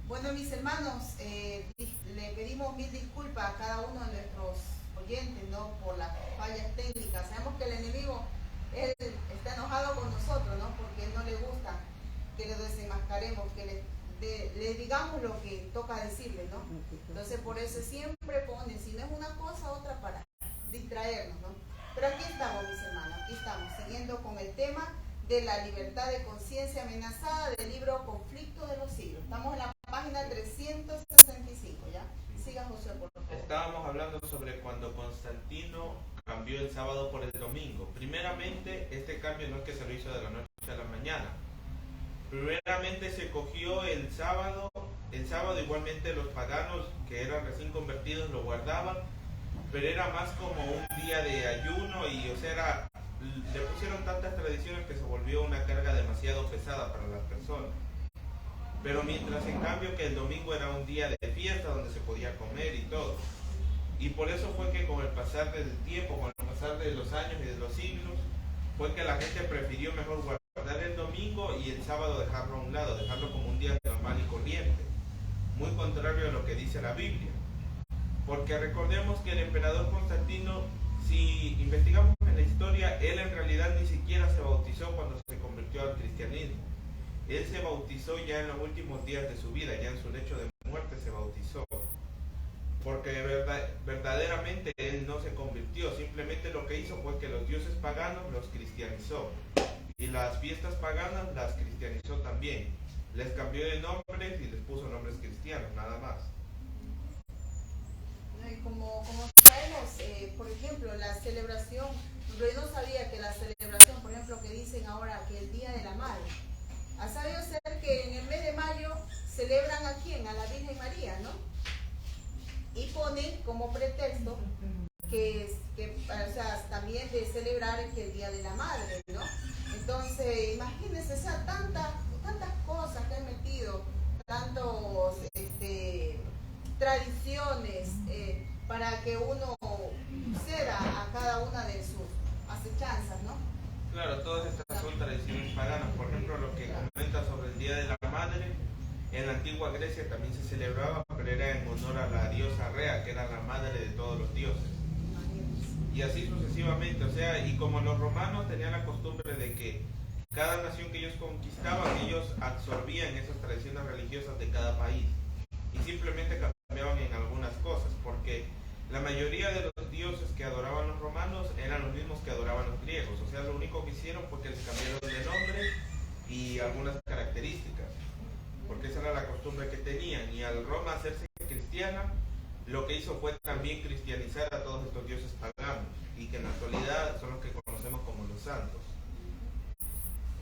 Bueno, mis hermanos, le pedimos mil disculpas a cada uno de nuestros oyentes, ¿no? Por las fallas técnicas. Sabemos que el enemigo, él está enojado con nosotros, ¿no? Porque él no le gusta que le desenmascaremos, que le digamos lo que toca decirle, ¿no? Entonces, por eso siempre pone, si no es una cosa, otra para distraernos, ¿no? Pero aquí estamos, mis hermanos, aquí estamos, siguiendo con el tema de la libertad de conciencia amenazada del libro Conflicto de los Siglos. Estamos en la página 365, ¿ya? Siga, José, por favor. Estábamos hablando sobre cuando Constantino cambió el sábado por el domingo. Primeramente, este cambio no es que se lo hizo de la noche a la mañana. Primeramente se cogió el sábado igualmente los paganos que eran recién convertidos lo guardaban, pero era más como un día de ayuno y, o sea, le pusieron tantas tradiciones que se volvió una carga demasiado pesada para las personas. Pero mientras en cambio que el domingo era un día de fiesta donde se podía comer y todo. Y por eso fue que con el pasar del tiempo, con el pasar de los años y de los siglos, fue que la gente prefirió mejor guardar el domingo y el sábado dejarlo a un lado, dejarlo como un día normal y corriente. Muy contrario a lo que dice la Biblia. Porque recordemos que el emperador Constantino, si investigamos en la historia, él en realidad ni siquiera se bautizó cuando se convirtió al cristianismo. Él se bautizó ya en los últimos días de su vida, ya en su lecho de muerte se bautizó. Porque verdaderamente él no se convirtió, simplemente lo que hizo fue que los dioses paganos los cristianizó. Y las fiestas paganas las cristianizó también. Les cambió de nombres y les puso nombres cristianos, nada más. Como sabemos, por ejemplo, la celebración, yo no sabía que la celebración, por ejemplo, que dicen ahora que el Día de la Madre, ha sabido ser que en el mes de mayo celebran a quién, a la Virgen María, ¿no? Y ponen como pretexto que o sea, también de celebrar que el Día de la Madre, ¿no? Entonces, imagínense, o sea, tantas cosas que han metido, tantos tradiciones para que uno ceda a cada una de sus acechanzas, ¿no? Claro, todas estas son tradiciones paganas. Por ejemplo, lo que comenta sobre el Día de la Madre, en la antigua Grecia también se celebraba, pero era en honor a la diosa Rea, que era la madre de todos los dioses. Y así sucesivamente, o sea, y como los romanos tenían la costumbre de que cada nación que ellos conquistaban, ellos absorbían esas tradiciones religiosas de cada país y simplemente cambiaban en algunas cosas, porque la mayoría de los dioses que adoraban los romanos eran los mismos que adoraban los griegos, o sea, lo único que hicieron fue que les cambiaron de nombre y algunas características, porque esa era la costumbre que tenían, y al Roma hacerse cristiana, lo que hizo fue también cristianizar a todos estos dioses paganos, y que en la actualidad son los que conocemos como los santos.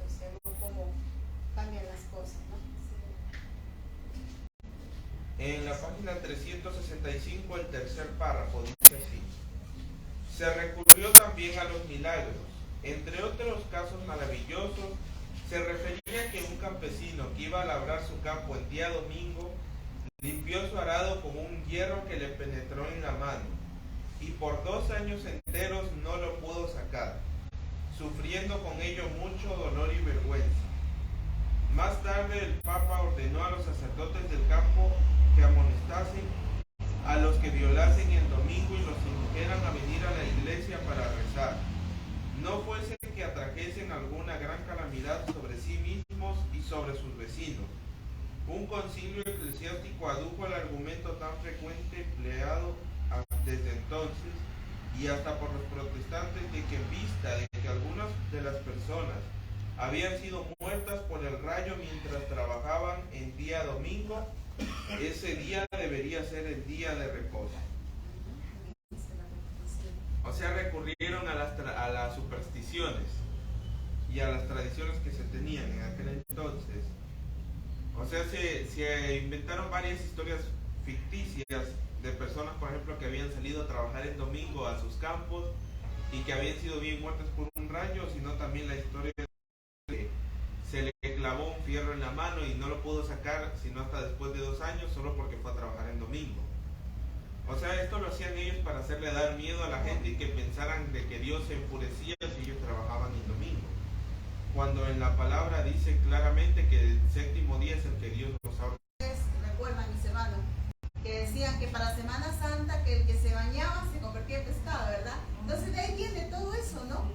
Observo cómo cambian las cosas, ¿no? En la página 365, el tercer párrafo dice así: se recurrió también a los milagros. Entre otros casos maravillosos, se refería que un campesino que iba a labrar su campo el día domingo limpió su arado con un hierro que le penetró en la mano, y por 2 años enteros no lo pudo sacar, sufriendo con ello mucho dolor y vergüenza. Más tarde el Papa ordenó a los sacerdotes del campo que amonestasen a los que violasen el domingo y los indujeran a venir a la iglesia para rezar, no fuese que atrajesen alguna gran calamidad sobre sí mismos y sobre sus vecinos. Un concilio eclesiástico adujo el argumento tan frecuente empleado desde entonces y hasta por los protestantes de que en vista de que algunas de las personas habían sido muertas por el rayo mientras trabajaban en día domingo, ese día debería ser el día de reposo. O sea, recurrieron a las supersticiones y a las tradiciones que se tenían en aquel entonces. O sea, se inventaron varias historias ficticias de personas, por ejemplo, que habían salido a trabajar el domingo a sus campos y que habían sido bien muertas por un rayo, sino también la historia de que se le clavó un fierro en la mano y no lo pudo sacar sino hasta después de 2 años, solo porque fue a trabajar en domingo. O sea, esto lo hacían ellos para hacerle dar miedo a la gente y que pensaran de que Dios se enfurecía si ellos trabajaban el domingo, cuando en la palabra dice claramente que el séptimo día es el que Dios nos ha ordenado. que para Semana Santa que el que se bañaba se convertía en pescado, ¿verdad? Entonces de ahí viene todo eso, ¿no?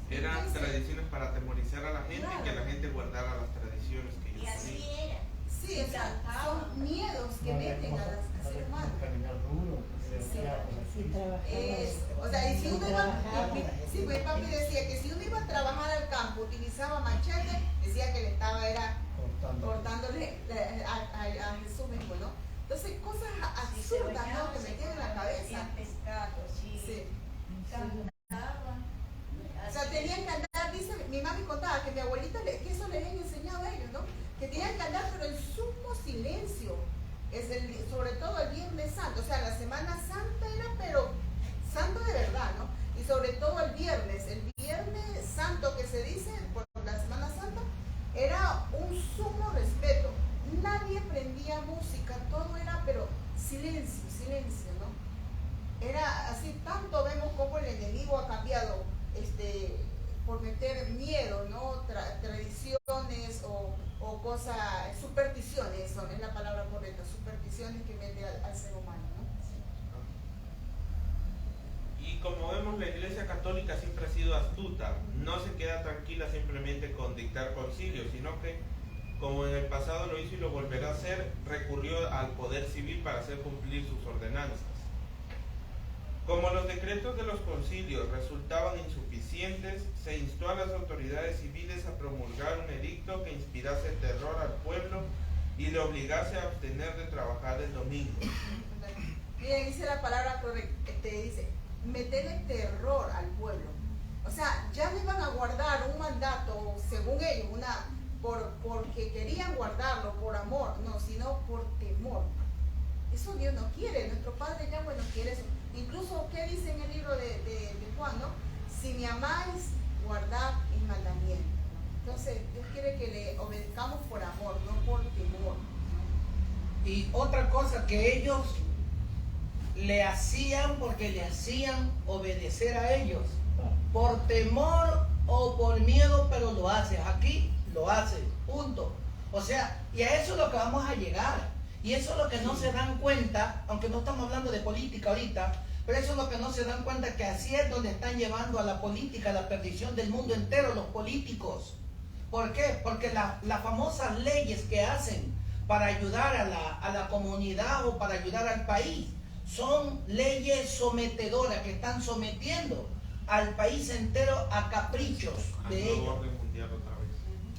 Eran Entonces, tradiciones para atemorizar a la gente y que la gente guardara las tradiciones que ellos Y así tenían. era. sí, o sea, son miedos que meten al ser humano. O sea, y si uno iba, sí, pues papi decía que si uno iba a trabajar al campo, utilizaba machete, decía que le estaba era cortándole a Jesús mismo, ¿no? Entonces, cosas absurdas, ¿no? Que me quedan en la cabeza. Sí. O sea, tenían que andar, dice, mi mami contaba que mi abuelita, que eso les había enseñado a ellos, ¿no? Que tenían que andar, pero en sumo silencio. Sobre todo el Viernes Santo, o sea, la Semana Santa era, pero santo de verdad, ¿no? Y sobre todo el Viernes Santo que se dice por la Semana Santa, era un sumo respeto. Nadie prendía música, todo era, pero silencio, ¿no? Era así, tanto vemos cómo el enemigo ha cambiado, por meter miedo, ¿no? Tradiciones o cosas, supersticiones, son, es la palabra correcta, supersticiones que mete al ser humano, ¿no? Y como vemos, la Iglesia Católica siempre ha sido astuta, no se queda tranquila simplemente con dictar concilios, sino que, como en el pasado lo hizo y lo volverá a hacer, recurrió al poder civil para hacer cumplir sus ordenanzas. Como los decretos de los concilios resultaban insuficientes, se instó a las autoridades civiles a promulgar un edicto que inspirase terror al pueblo y le obligase a abstener de trabajar el domingo. Miren, dice la palabra correcta, dice, meterle terror al pueblo. O sea, ya no iban a guardar un mandato, según ellos, porque querían guardarlo por amor, no, sino por temor. Eso Dios no quiere, nuestro Padre Yahweh no quiere eso. Incluso, ¿qué dice en el libro de Juan, no? Si me amáis, guardad mis mandamientos. Entonces, Dios quiere que le obedezcamos por amor, no por temor. Y otra cosa que ellos le hacían porque le hacían obedecer a ellos. Por temor o por miedo, pero lo haces. Aquí lo haces, punto. O sea, y a eso es lo que vamos a llegar. Y eso es lo que no se dan cuenta, aunque no estamos hablando de política ahorita, pero eso es lo que no se dan cuenta, que así es donde están llevando a la política, a la perdición del mundo entero, los políticos. ¿Por qué? Porque las famosas leyes que hacen para ayudar a la comunidad o para ayudar al país son leyes sometedoras que están sometiendo al país entero a caprichos de ellos. A la orden mundial otra vez.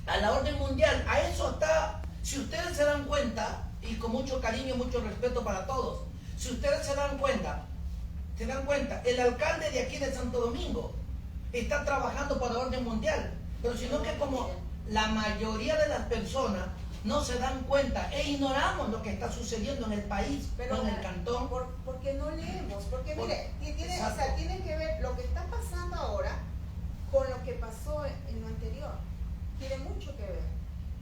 A la orden mundial, a eso está. Si ustedes se dan cuenta, y con mucho cariño y mucho respeto para todos, si ustedes se dan cuenta, el alcalde de aquí de Santo Domingo está trabajando para la orden mundial, pero sino que como la mayoría de las personas no se dan cuenta e ignoramos lo que está sucediendo en el país, pero en el cantón. Porque no leemos, porque mire, Exacto. o sea, tienen que ver lo que está pasando ahora con lo que pasó en lo anterior. Tiene mucho que ver.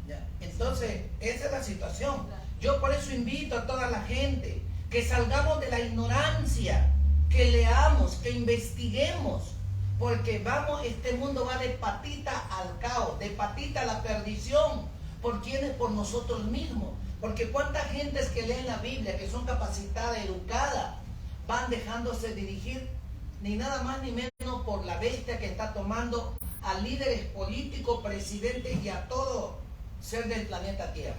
Ya. Entonces, esa es la situación. Claro. Yo por eso invito a toda la gente que salgamos de la ignorancia, que leamos, que investiguemos, porque este mundo va de patita al caos, de patita a la perdición. ¿Por quiénes? Por nosotros mismos. Porque cuánta gente es que leen la Biblia, que son capacitadas, educadas, van dejándose dirigir ni nada más ni menos por la bestia que está tomando a líderes políticos, presidentes y a todo ser del planeta Tierra.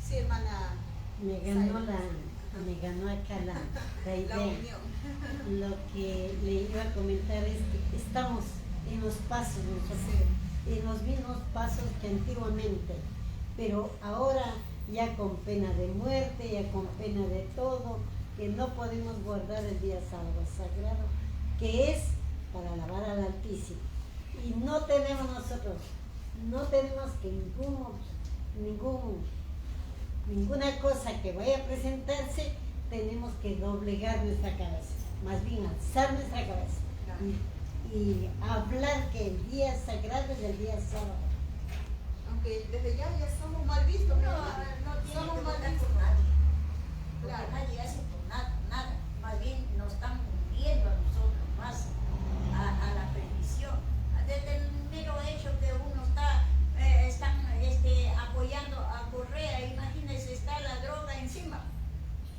Sí, hermana. Me ganó acá la idea. La unión. Lo que le iba a comentar es que estamos en los pasos, en los mismos pasos que antiguamente, pero ahora ya con pena de muerte, ya con pena de todo, que no podemos guardar el día sábado sagrado, que es para alabar al Altísimo. Y no tenemos que ninguna cosa que vaya a presentarse, tenemos que doblegar nuestra cabeza, más bien alzar nuestra cabeza y hablar que el día sagrado es el día sábado. Aunque desde ya somos mal vistos, No somos tiene que mal votar vistos. por nadie. Claro. Porque nadie hace por nada. Más bien nos están hundiendo a nosotros más a la perdición. Desde el mero hecho que uno están apoyando a Correa, imagínense, está la droga encima.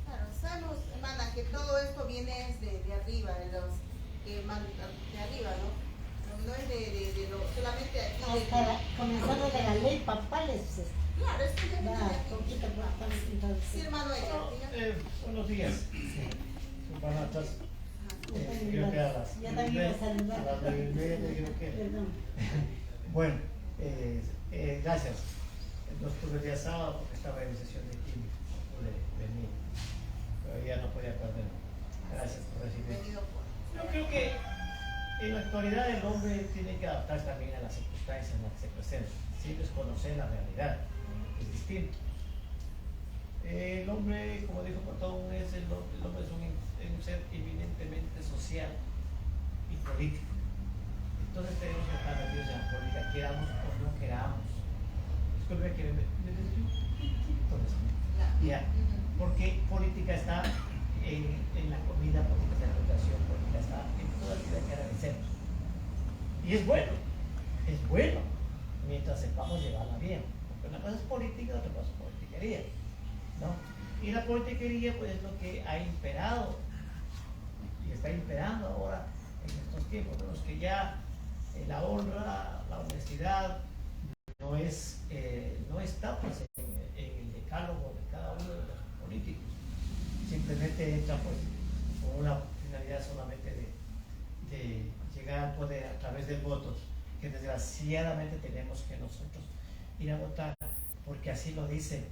Claro, sabemos, viene es de arriba, de los que de arriba, ¿no? No es solamente aquí. Comenzando de la ley papales. Claro, es que ya viene de aquí. Poquito papales, entonces. Sí, hermano, Buenos días. Buenas tardes. Creo que a las Ya también iba a saludar. a las 9:30 creo que. Perdón. Bueno, gracias. No estuve el día sábado porque estaba en sesión de química, no pude venir, pero ya no podía perder. Gracias por recibirme. Venido por. Yo creo que en la actualidad el hombre tiene que adaptarse también a las circunstancias en las que se presentan, sin desconocer la realidad, es distinto. El hombre, como dijo Platón, el hombre es un ser eminentemente social y político. Entonces tenemos que estar metidos en la política, queramos o no queramos. Disculpe que me desvío un poquito. Ya, porque política está en la comida, política está en la educación, política está en toda la vida que realicemos. Y es bueno, mientras sepamos llevarla bien. Porque una cosa es política, otra cosa es politiquería, ¿no? Y la politiquería pues es lo que ha imperado y está imperando ahora en estos tiempos, en los que ya la honra, la honestidad no está pues en el decálogo de cada uno de los políticos. Simplemente entra pues con una finalidad solamente de llegar al poder a través del voto, que desgraciadamente tenemos que nosotros ir a votar, porque así lo dice,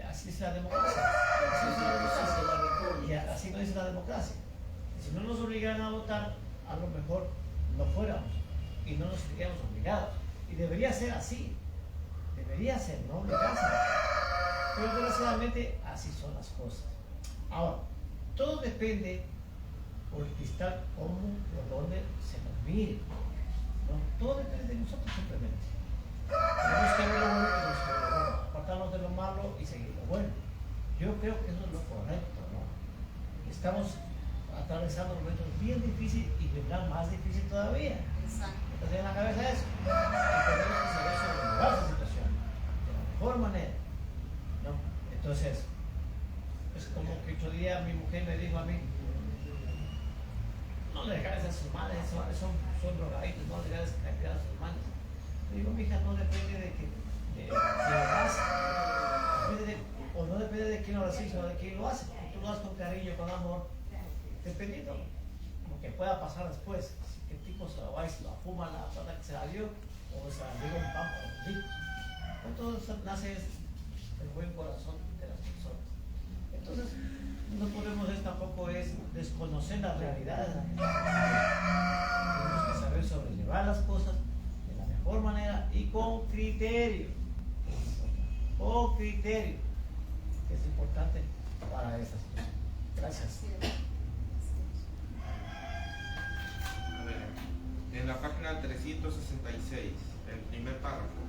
así es la democracia, así lo dice la democracia. Si no nos obligaran a votar, a lo mejor no fuéramos y no nos sentiríamos obligados. Y debería ser así, no obligarse. Pero desgraciadamente así son las cosas. Ahora, todo depende por el cristal, cómo o dónde se nos mire, ¿no? Todo depende de nosotros simplemente. Tenemos que ver lo bueno, tenemos que ver lo bueno, apartarnos de lo malo y seguir lo bueno. Yo creo que eso es lo correcto, ¿no? Estamos atravesando momentos bien difíciles y vendrán más difíciles todavía. Exacto. Entonces en la cabeza eso. Y tenemos que saber sobrellevar esa situación de la mejor manera, ¿no? Entonces, es como que otro día mi mujer me dijo a mí, no le regales a sus madres, son drogaditos, no le regales a sus madres. Le digo, mi hija, no depende de que lo hace, o no depende de quién lo hace, sino de quién lo hace. Tú lo haces con cariño, con amor, dependiendo lo que pueda pasar después. Si el tipo se la va y se la fuma la plata que se la dio, o se la dio un pan para los ricos. Entonces nace el buen corazón de las personas. Entonces, no podemos tampoco desconocer las realidades. Tenemos que saber sobrellevar las cosas de la mejor manera y con criterio. Con criterio, que es importante para esa situación. Gracias. A ver, en la página 366, el primer párrafo.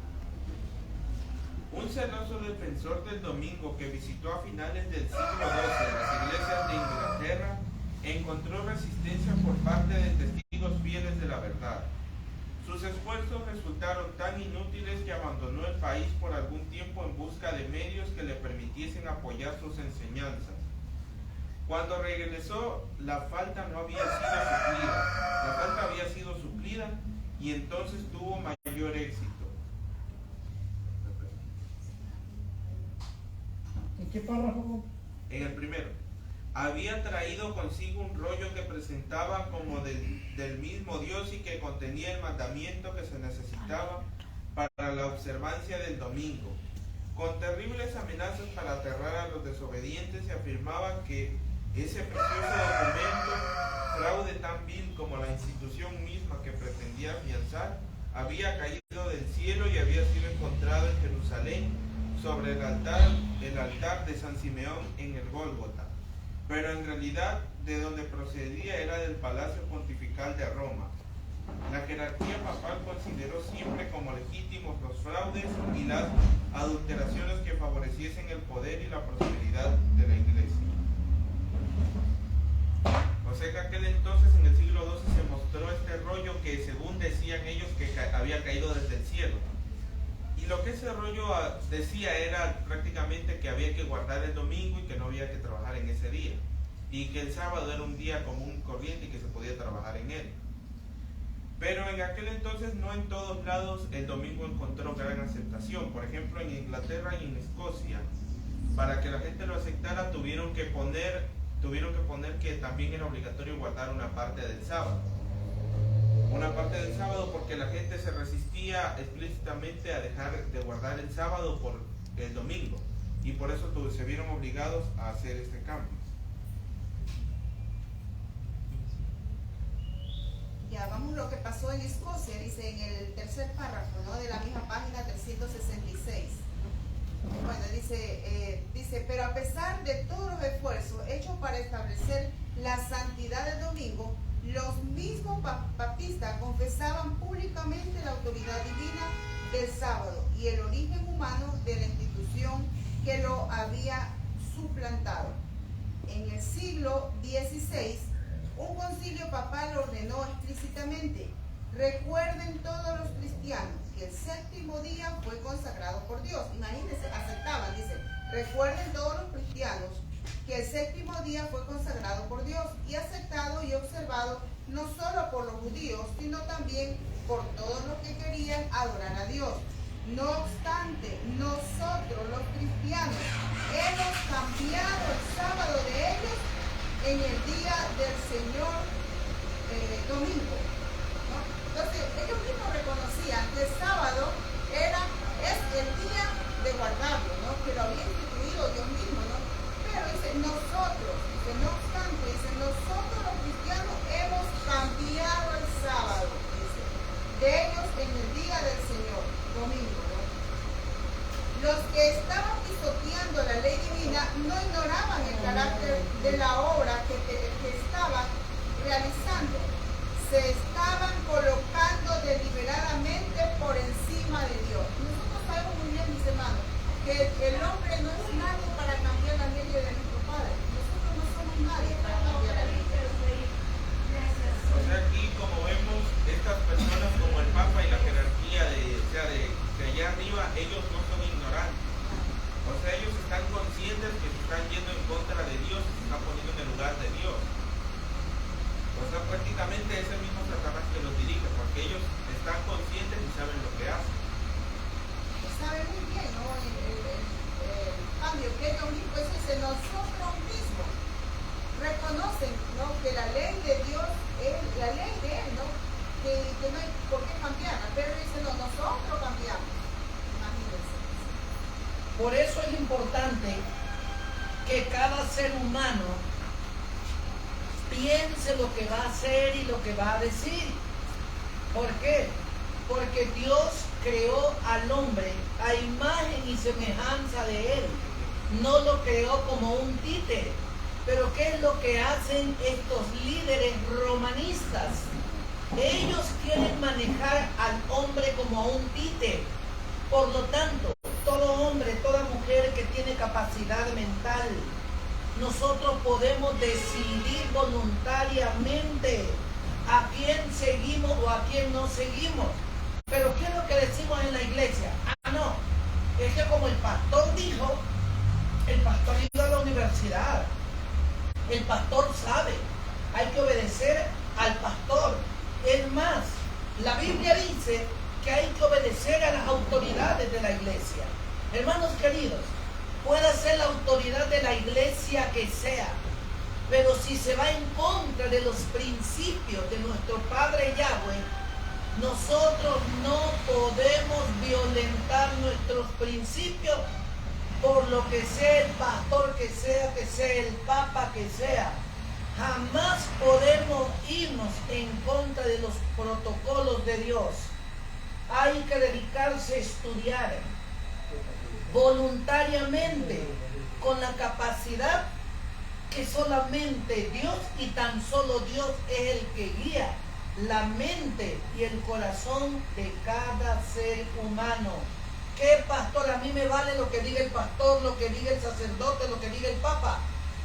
Un celoso defensor del domingo que visitó a finales del siglo XII las iglesias de Inglaterra encontró resistencia por parte de testigos fieles de la verdad. Sus esfuerzos resultaron tan inútiles que abandonó el país por algún tiempo en busca de medios que le permitiesen apoyar sus enseñanzas. Cuando regresó, la falta había sido suplida y entonces tuvo mayor éxito. ¿En qué párrafo? En el primero, había traído consigo un rollo que presentaba como del mismo Dios y que contenía el mandamiento que se necesitaba para la observancia del domingo. Con terribles amenazas para aterrar a los desobedientes, se afirmaba que ese precioso documento, fraude tan vil como la institución misma que pretendía afianzar, había caído del cielo y había sido encontrado en Jerusalén sobre el altar de San Simeón en el Gólgota, pero en realidad de donde procedía era del Palacio Pontifical de Roma. La jerarquía papal consideró siempre como legítimos los fraudes y las adulteraciones que favoreciesen el poder y la prosperidad de la Iglesia. O sea que aquel entonces, en el siglo XII, se mostró este rollo que según decían ellos que había caído desde el cielo. Y lo que ese rollo decía era prácticamente que había que guardar el domingo y que no había que trabajar en ese día. y que el sábado era un día común y corriente y que se podía trabajar en él. Pero en aquel entonces no en todos lados el domingo encontró gran aceptación. Por ejemplo, en Inglaterra y en Escocia, para que la gente lo aceptara tuvieron que poner que también era obligatorio guardar una parte del sábado. Una parte del sábado, porque la gente se resistía explícitamente a dejar de guardar el sábado por el domingo, y por eso se vieron obligados a hacer este cambio. Ya, vamos lo que pasó en Escocia, dice en el tercer párrafo, ¿no?, de la misma página 366. Bueno, dice, pero a pesar de todos los esfuerzos hechos para establecer la santidad del domingo, los mismos papistas confesaban públicamente la autoridad divina del sábado y el origen humano de la institución que lo había suplantado. En el siglo XVI, un concilio papal ordenó explícitamente: recuerden todos los cristianos que el séptimo día fue consagrado por Dios. Imagínense, aceptaban, dice, recuerden todos los cristianos que el séptimo día fue consagrado por Dios y aceptado y observado no solo por los judíos, sino también por todos los que querían adorar a Dios. No obstante, nosotros los cristianos hemos cambiado el sábado de ellos en el día del Señor domingo, ¿no? Entonces ellos mismos reconocían que el sábado es el día de guardarlo, ¿no?, que lo había instituido Dios mismo, ¿no? Pero dice, nosotros, dice, no obstante, dice, nosotros los cristianos hemos cambiado el sábado, dice, de ellos en el día del Señor domingo, ¿no? Los que estaban pisoteando la ley divina no ignoraban el carácter de la obra que estaban realizando. Se estaban colocando deliberadamente por encima de Dios. Nosotros sabemos muy bien, mis hermanos, que el hombre no es nadie para cambiar la ley de nuestro Padre. Nosotros no somos nadie para cambiar la ley. O sea, aquí como vemos, estas personas como el Papa y la jerarquía de allá arriba, ellos no son ignorantes. O sea, ellos están conscientes que se están yendo en contra de Dios y se están poniendo en el lugar de Dios. O sea, prácticamente es el mismo Satanás que los dirige, porque ellos están conscientes y saben lo que hacen. Saben muy bien, ¿no?, el cambio que ellos mismos, es nosotros mismos reconocen, ¿no?, que la ley de Dios es la ley de Él, ¿no?, que no hay por qué cambiarla, pero dicen, no, nosotros cambiamos. Imagínense. Por eso es importante que cada ser humano piense lo que va a hacer y lo que va a decir. ¿Por qué? Porque Dios creó al hombre a imagen y semejanza de él. No lo creó como un títere. Pero ¿qué es lo que hacen estos líderes romanistas? Ellos quieren manejar al hombre como a un títere. Por lo tanto, todo hombre, toda mujer que tiene capacidad mental, nosotros podemos decidir voluntariamente a quién seguimos o a quién no seguimos. Pero ¿qué es lo que decimos en la iglesia? No, es que como el pastor dijo, el pastor iba a la universidad, el pastor sabe, hay que obedecer al pastor. Es más, la Biblia dice que hay que obedecer a las autoridades de la iglesia. Hermanos queridos, puede ser la autoridad de la iglesia que sea, pero si se va en contra de los principios de nuestro Padre Yahweh, nosotros no podemos violentar nuestros principios por lo que sea el pastor que sea el papa que sea. Jamás podemos irnos en contra de los protocolos de Dios. Hay que dedicarse a estudiar voluntariamente, con la capacidad que solamente Dios y tan solo Dios es el que guía la mente y el corazón de cada ser humano. ¿Qué pastor? A mí me vale lo que diga el pastor, lo que diga el sacerdote, lo que diga el papa,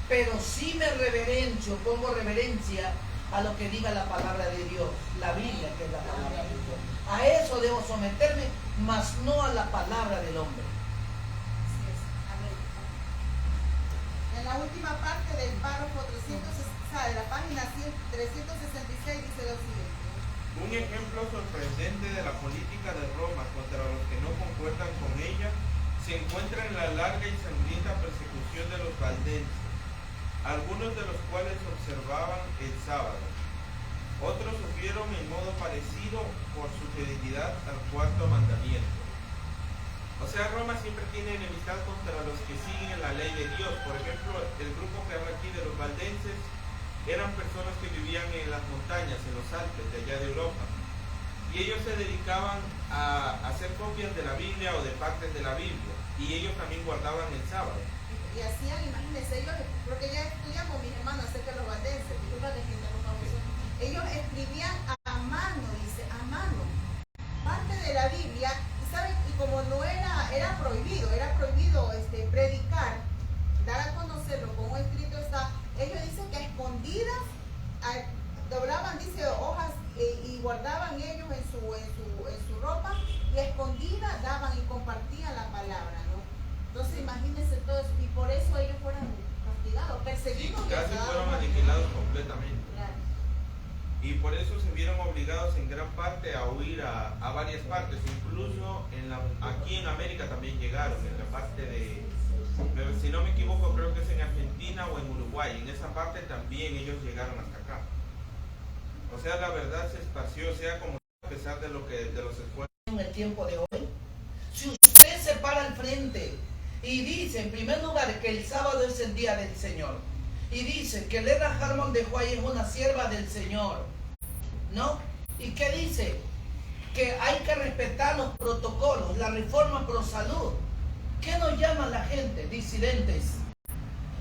pero sí me reverencio, pongo reverencia a lo que diga la palabra de Dios, la Biblia, que es la palabra de Dios. A eso debo someterme, mas no a la palabra del hombre. Así es. Amén. En la última última parte del párrafo 300, o sea, de la página 366 dice lo siguiente. Un ejemplo sorprendente de la política de Roma contra los que no concuerdan con ella se encuentra en la larga y sangrienta persecución de los valdenses, algunos de los cuales observaban el sábado. Otros sufrieron en modo parecido por su fidelidad al cuarto mandamiento. O sea, Roma siempre tiene enemistad contra los que siguen la ley de Dios. Por ejemplo, el grupo que habla aquí de los valdenses eran personas que vivían en las montañas, en los Alpes de allá de Europa. Y ellos se dedicaban a hacer copias de la Biblia o de partes de la Biblia. Y ellos también guardaban el sábado. Y hacían, imagínense, ellos, porque ya estudiamos, mis hermanos, acerca de los valdenses, disculpa que interrumpamos. Ellos escribían a mano, dice, a mano, parte de la Biblia, y saben, y como no era prohibido predicar, dar a conocerlo con un escrito está, ellos dicen que a escondidas doblaban, dice, hojas y guardaban ellos en su ropa, y a escondidas daban y compartían la palabra, ¿no? Entonces imagínense todo eso, y por eso ellos fueron castigados, perseguidos. Sí, casi fueron aniquilados completamente. Claro. Y por eso se vieron obligados en gran parte a huir a varias partes, incluso aquí en América también llegaron, en la parte de, si no me equivoco, creo que es en Argentina o en Uruguay, en esa parte también ellos llegaron hasta acá. O sea, la verdad se esparció, sea como a pesar de los esfuerzos. En el tiempo de hoy, si usted se para al frente y dice, en primer lugar, que el sábado es el día del Señor, y dice que Lena Harmon de Huay es una sierva del Señor, ¿no? ¿Y qué dice? Que hay que respetar los protocolos, la reforma pro salud. ¿Qué nos llaman la gente? Disidentes.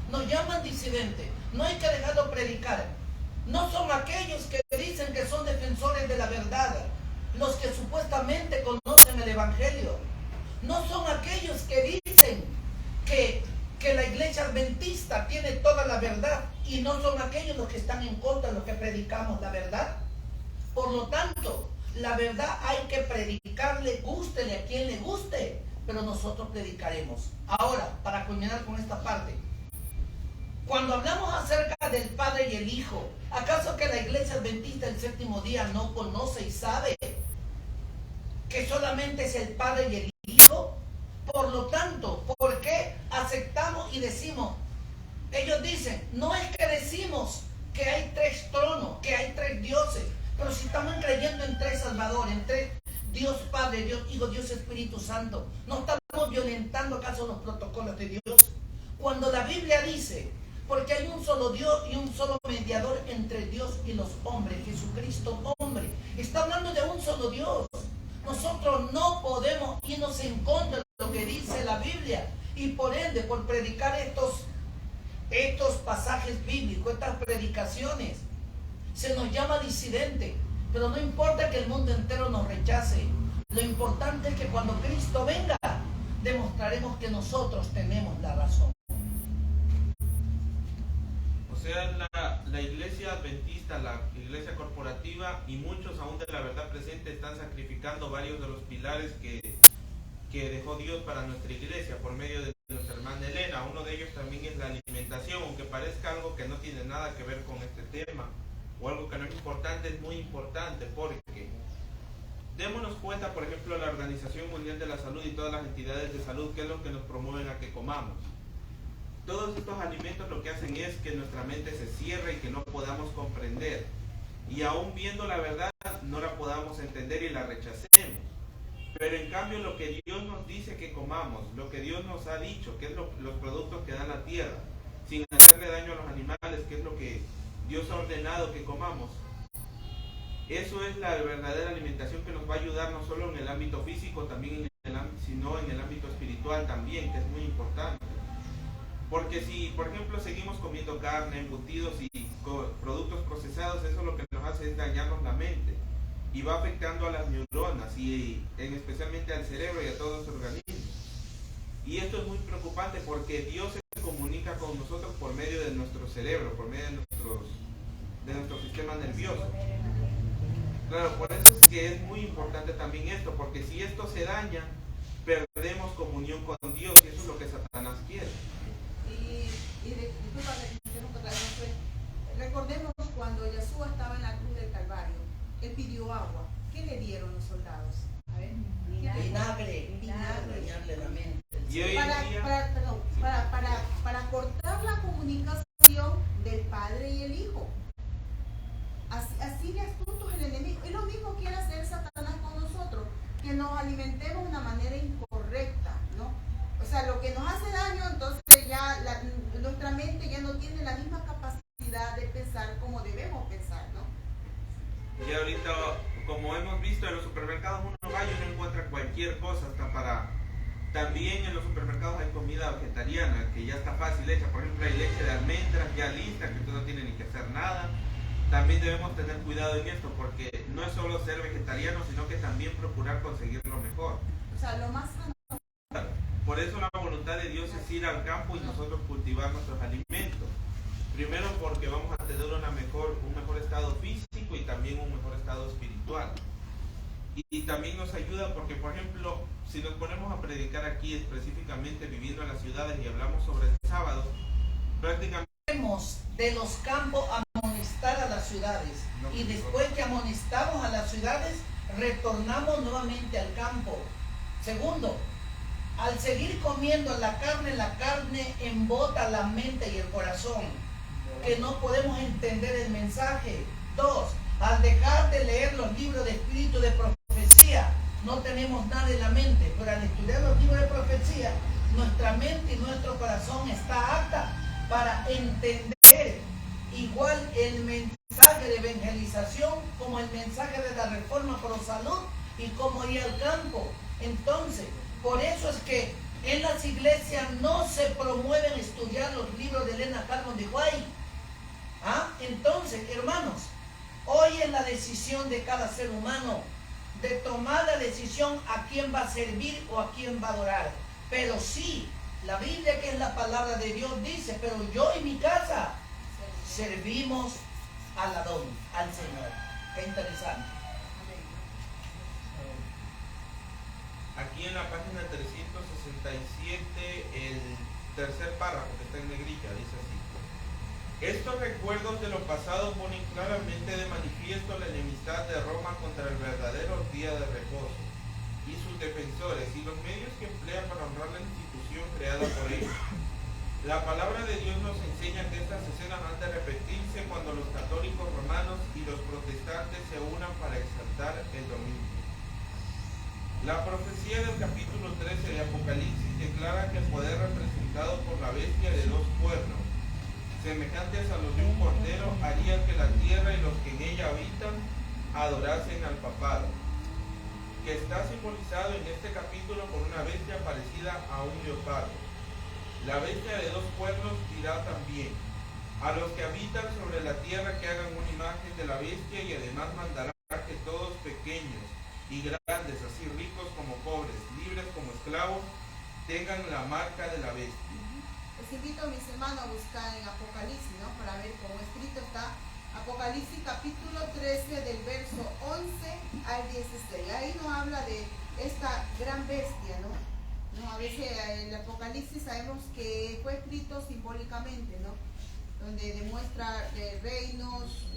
Nos llaman disidentes. No hay que dejarlo predicar. No son aquellos que dicen que son defensores de la verdad, los que supuestamente conocen el Evangelio. No son aquellos que dicen que la iglesia adventista tiene toda la verdad, y no son aquellos los que están en contra de los que predicamos la verdad. Por lo tanto, la verdad hay que predicarle, gústele a quien le guste, pero nosotros predicaremos. Ahora, para culminar con esta parte, cuando hablamos acerca del Padre y el Hijo, ¿acaso que la iglesia adventista del séptimo día no conoce y sabe que solamente es el Padre y el Hijo? Por lo tanto, ¿por qué aceptamos y decimos? Ellos dicen, no es que decimos que hay tres tronos, que hay tres dioses, pero si estamos creyendo en tres salvadores, en tres, Dios Padre, Dios Hijo, Dios Espíritu Santo, ¿no estamos violentando acaso los protocolos de Dios? Cuando la Biblia dice, porque hay un solo Dios y un solo mediador entre Dios y los hombres, Jesucristo hombre, está hablando de un solo Dios. Nosotros no podemos irnos en contra de lo que dice la Biblia, y por ende, por predicar estos pasajes bíblicos, estas predicaciones, se nos llama disidente. Pero no importa que el mundo entero nos rechace, lo importante es que cuando Cristo venga, demostraremos que nosotros tenemos la razón. O sea, la iglesia adventista, la iglesia corporativa y muchos aún de la verdad presente están sacrificando varios de los pilares que dejó Dios para nuestra iglesia por medio de nuestra hermana Elena. Uno de ellos también es la alimentación, aunque parezca algo que no tiene nada que ver con este tema o algo que no es importante, es muy importante, porque démonos cuenta, por ejemplo, la Organización Mundial de la Salud y todas las entidades de salud, que es lo que nos promueven a que comamos. Todos estos alimentos lo que hacen es que nuestra mente se cierre y que no podamos comprender, y aún viendo la verdad no la podamos entender y la rechacemos. Pero en cambio lo que Dios nos dice que comamos, lo que Dios nos ha dicho, que es los productos que da la tierra, sin hacerle daño a los animales, que es lo que Dios ha ordenado que comamos, eso es la verdadera alimentación que nos va a ayudar no solo en el ámbito físico, también sino en el ámbito espiritual también, que es muy importante. Porque si, por ejemplo, seguimos comiendo carne, embutidos y productos procesados, eso lo que nos hace es dañarnos la mente y va afectando a las neuronas y especialmente al cerebro y a todos los organismos. Y esto es muy preocupante porque Dios se comunica con nosotros por medio de nuestro cerebro, por medio de nuestro sistema nervioso. Claro, por eso es que es muy importante también esto, porque si esto se daña, perdemos comunión con Dios, y eso es lo que Satanás quiere. Y disculpa que vegetariana, que ya está fácil hecha. Por ejemplo, hay leche de almendras ya lista, que usted no tiene ni que hacer nada. También debemos tener cuidado en esto, porque no es solo ser vegetariano, sino que también procurar conseguir lo mejor. O sea, lo más sano. Por eso la voluntad de Dios es ir al campo y nosotros cultivar nuestros alimentos. Primero porque vamos a tener un mejor estado físico y también un mejor estado espiritual. Y también nos ayuda porque, por ejemplo, si nos ponemos a predicar aquí específicamente viviendo en las ciudades y hablamos sobre el sábado, prácticamente de los campos amonestar a las ciudades, y después que amonestamos a las ciudades retornamos nuevamente al campo. Segundo, al seguir comiendo la carne embota la mente y el corazón, que no podemos entender el mensaje. Dos, al dejar de leer los libros de espíritu de profecía, no tenemos nada en la mente, pero al estudiar los libros de profecía, nuestra mente y nuestro corazón está apta para entender igual el mensaje de evangelización como el mensaje de la reforma pro salud y cómo ir al campo. Entonces, por eso es que en las iglesias no se promueven estudiar los libros de Elena Carmen de Guay. Entonces, hermanos, hoy es la decisión de cada ser humano de tomar la decisión a quién va a servir o a quién va a adorar. Pero sí, la Biblia, que es la palabra de Dios, dice: pero yo y mi casa servimos al Adón, al Señor. Qué interesante. aquí en la página 367, el tercer párrafo que está en negrilla, dice así: estos recuerdos de lo pasado ponen claramente de manifiesto la enemistad de Roma contra el verdadero día de reposo y sus defensores y los medios que emplean para honrar la institución creada por ellos. La palabra de Dios nos enseña que estas escenas han de repetirse cuando los católicos romanos y los protestantes se unan para exaltar el domingo. La profecía del capítulo 13 de Apocalipsis declara que el poder representado por la bestia de dos cuernos, semejantes a los de un cordero, haría que la tierra y los que en ella habitan adorasen al papado, que está simbolizado en este capítulo por una bestia parecida a un leopardo. La bestia de dos cuernos dirá también a los que habitan sobre la tierra que hagan una imagen de la bestia, y además mandará que todos, pequeños y grandes, así ricos como pobres, libres como esclavos, tengan la marca de la bestia. Les invito a mis hermanos a buscar en Apocalipsis, ¿no? Para ver cómo escrito está Apocalipsis capítulo 13 del verso 11 al 16. Ahí nos habla de esta gran bestia, ¿no? A veces el Apocalipsis sabemos que fue escrito simbólicamente, ¿no? Donde demuestra reinos,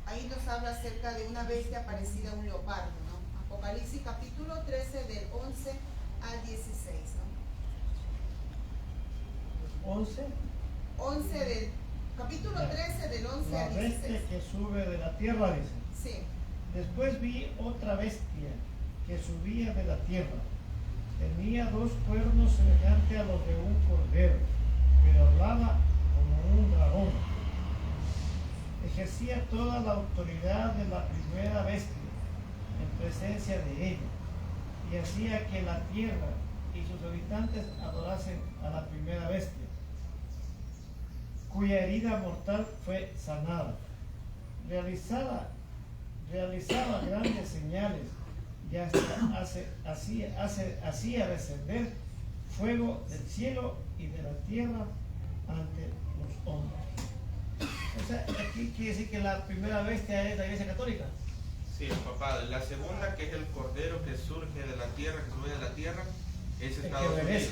ahí nos habla acerca de una bestia parecida a un leopardo, ¿no? Apocalipsis capítulo 13 del 11 al 16, ¿no? 11 del capítulo 13 del 11 la al 16. bestia que sube de la tierra, dice. Sí. Después vi otra bestia que subía de la tierra. Tenía dos cuernos semejantes a los de un cordero, pero hablaba como un dragón. Ejercía toda la autoridad de la primera bestia en presencia de ella, y hacía que la tierra y sus habitantes adorasen a la primera bestia, cuya herida mortal fue sanada. Realizaba grandes señales, y hasta hacía descender fuego del cielo y de la tierra ante los hombres. O sea, aquí quiere decir que la primera bestia es la Iglesia Católica. Sí, el papado. La segunda, que es el cordero que surge de la tierra, que sube de la tierra, es Estados Unidos.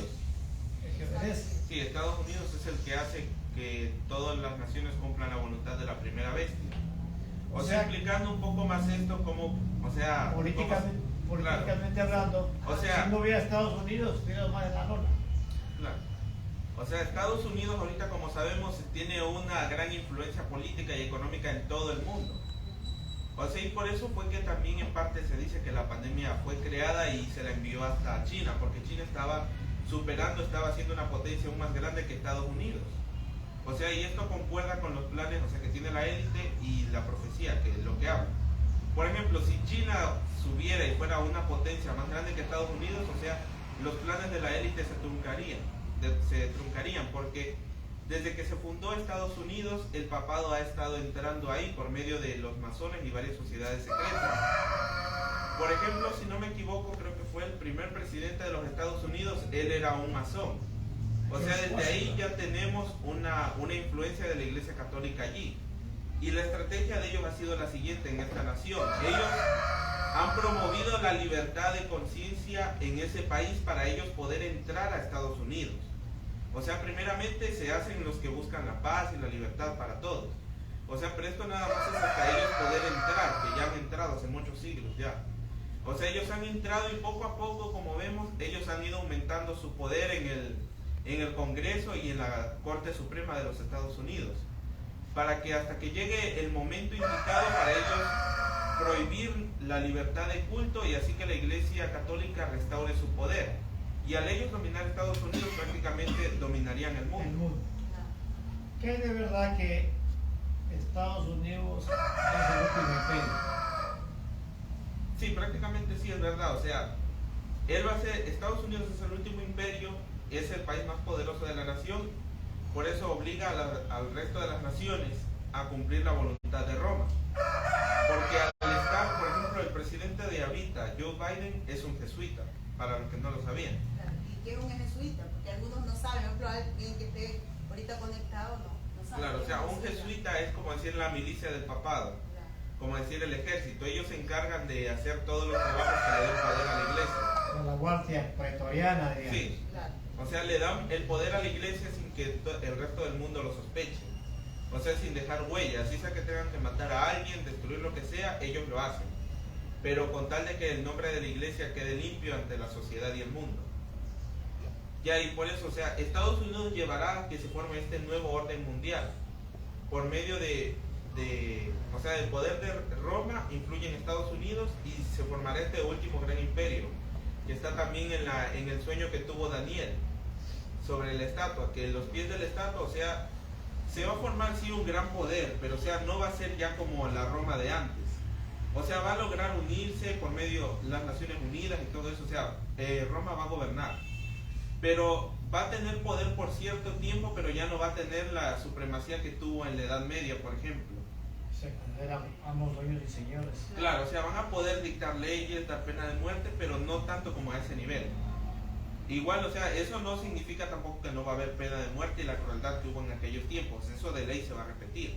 Sí, Estados Unidos es el que hace que todas las naciones cumplan la voluntad de la primera bestia. O sea, explicando un poco más esto, como, o sea, políticamente hablando, o sea, si no hubiera Estados Unidos, hubiera más en la lona. Claro. O sea, Estados Unidos ahorita, como sabemos, tiene una gran influencia política y económica en todo el mundo. O sea, y por eso fue que también en parte se dice que la pandemia fue creada y se la envió hasta China, porque China estaba siendo una potencia aún más grande que Estados Unidos. O sea, y esto concuerda con los planes, o sea, que tiene la élite y la profecía, que es lo que habla. Por ejemplo, si China subiera y fuera una potencia más grande que Estados Unidos, o sea, los planes de la élite se truncarían, porque desde que se fundó Estados Unidos, el papado ha estado entrando ahí por medio de los masones y varias sociedades secretas. Por ejemplo, si no me equivoco, creo que fue el primer presidente de los Estados Unidos, él era un masón. O sea, desde ahí ya tenemos una influencia de la Iglesia Católica allí. Y la estrategia de ellos ha sido la siguiente en esta nación. Ellos han promovido la libertad de conciencia en ese país para ellos poder entrar a Estados Unidos. O sea, primeramente se hacen los que buscan la paz y la libertad para todos. O sea, pero esto nada más es hasta ellos poder entrar, que ya han entrado hace muchos siglos ya. O sea, ellos han entrado y poco a poco, como vemos, ellos han ido aumentando su poder en el Congreso y en la Corte Suprema de los Estados Unidos, para que hasta que llegue el momento indicado para ellos prohibir la libertad de culto y así que la Iglesia Católica restaure su poder. Y al ellos dominar Estados Unidos, prácticamente dominarían el mundo. ¿Qué es de verdad que Estados Unidos es el último imperio? Sí, prácticamente sí es verdad. O sea, Estados Unidos es el último imperio, es el país más poderoso de la nación, por eso obliga al resto de las naciones a cumplir la voluntad de Roma. Porque al estar, por ejemplo, el presidente de ahorita, Joe Biden, es un jesuita, para los que no lo sabían. ¿Y qué es un jesuita? Porque algunos no saben, por ejemplo, alguien que esté ahorita conectado no sabe. Claro, o sea, un jesuita es como decir la milicia del papado, como decir el ejército. Ellos se encargan de hacer todos los trabajos que le den poder a la iglesia. Con la guardia pretoriana, digamos. Sí, Claro. o sea, le dan el poder a la iglesia sin que el resto del mundo lo sospeche. O sea, sin dejar huellas. Si sea que tengan que matar a alguien, destruir lo que sea, ellos lo hacen. Pero con tal de que el nombre de la iglesia quede limpio ante la sociedad y el mundo. Ya, y por eso, o sea, Estados Unidos llevará a que se forme este nuevo orden mundial. Por medio o sea, el poder de Roma influye en Estados Unidos y se formará este último gran imperio, que está también en el sueño que tuvo Daniel sobre la estatua, que los pies de la estatua, o sea, se va a formar sí un gran poder, pero o sea, no va a ser ya como la Roma de antes. O sea, va a lograr unirse por medio de las Naciones Unidas y todo eso, o sea, Roma va a gobernar. Pero va a tener poder por cierto tiempo, pero ya no va a tener la supremacía que tuvo en la Edad Media, por ejemplo. Se eran amos, dueños y señores. Claro, o sea, van a poder dictar leyes, dar pena de muerte, pero no tanto como a ese nivel. Igual, o sea, eso no significa tampoco que no va a haber pena de muerte y la crueldad que hubo en aquellos tiempos. Eso de ley se va a repetir.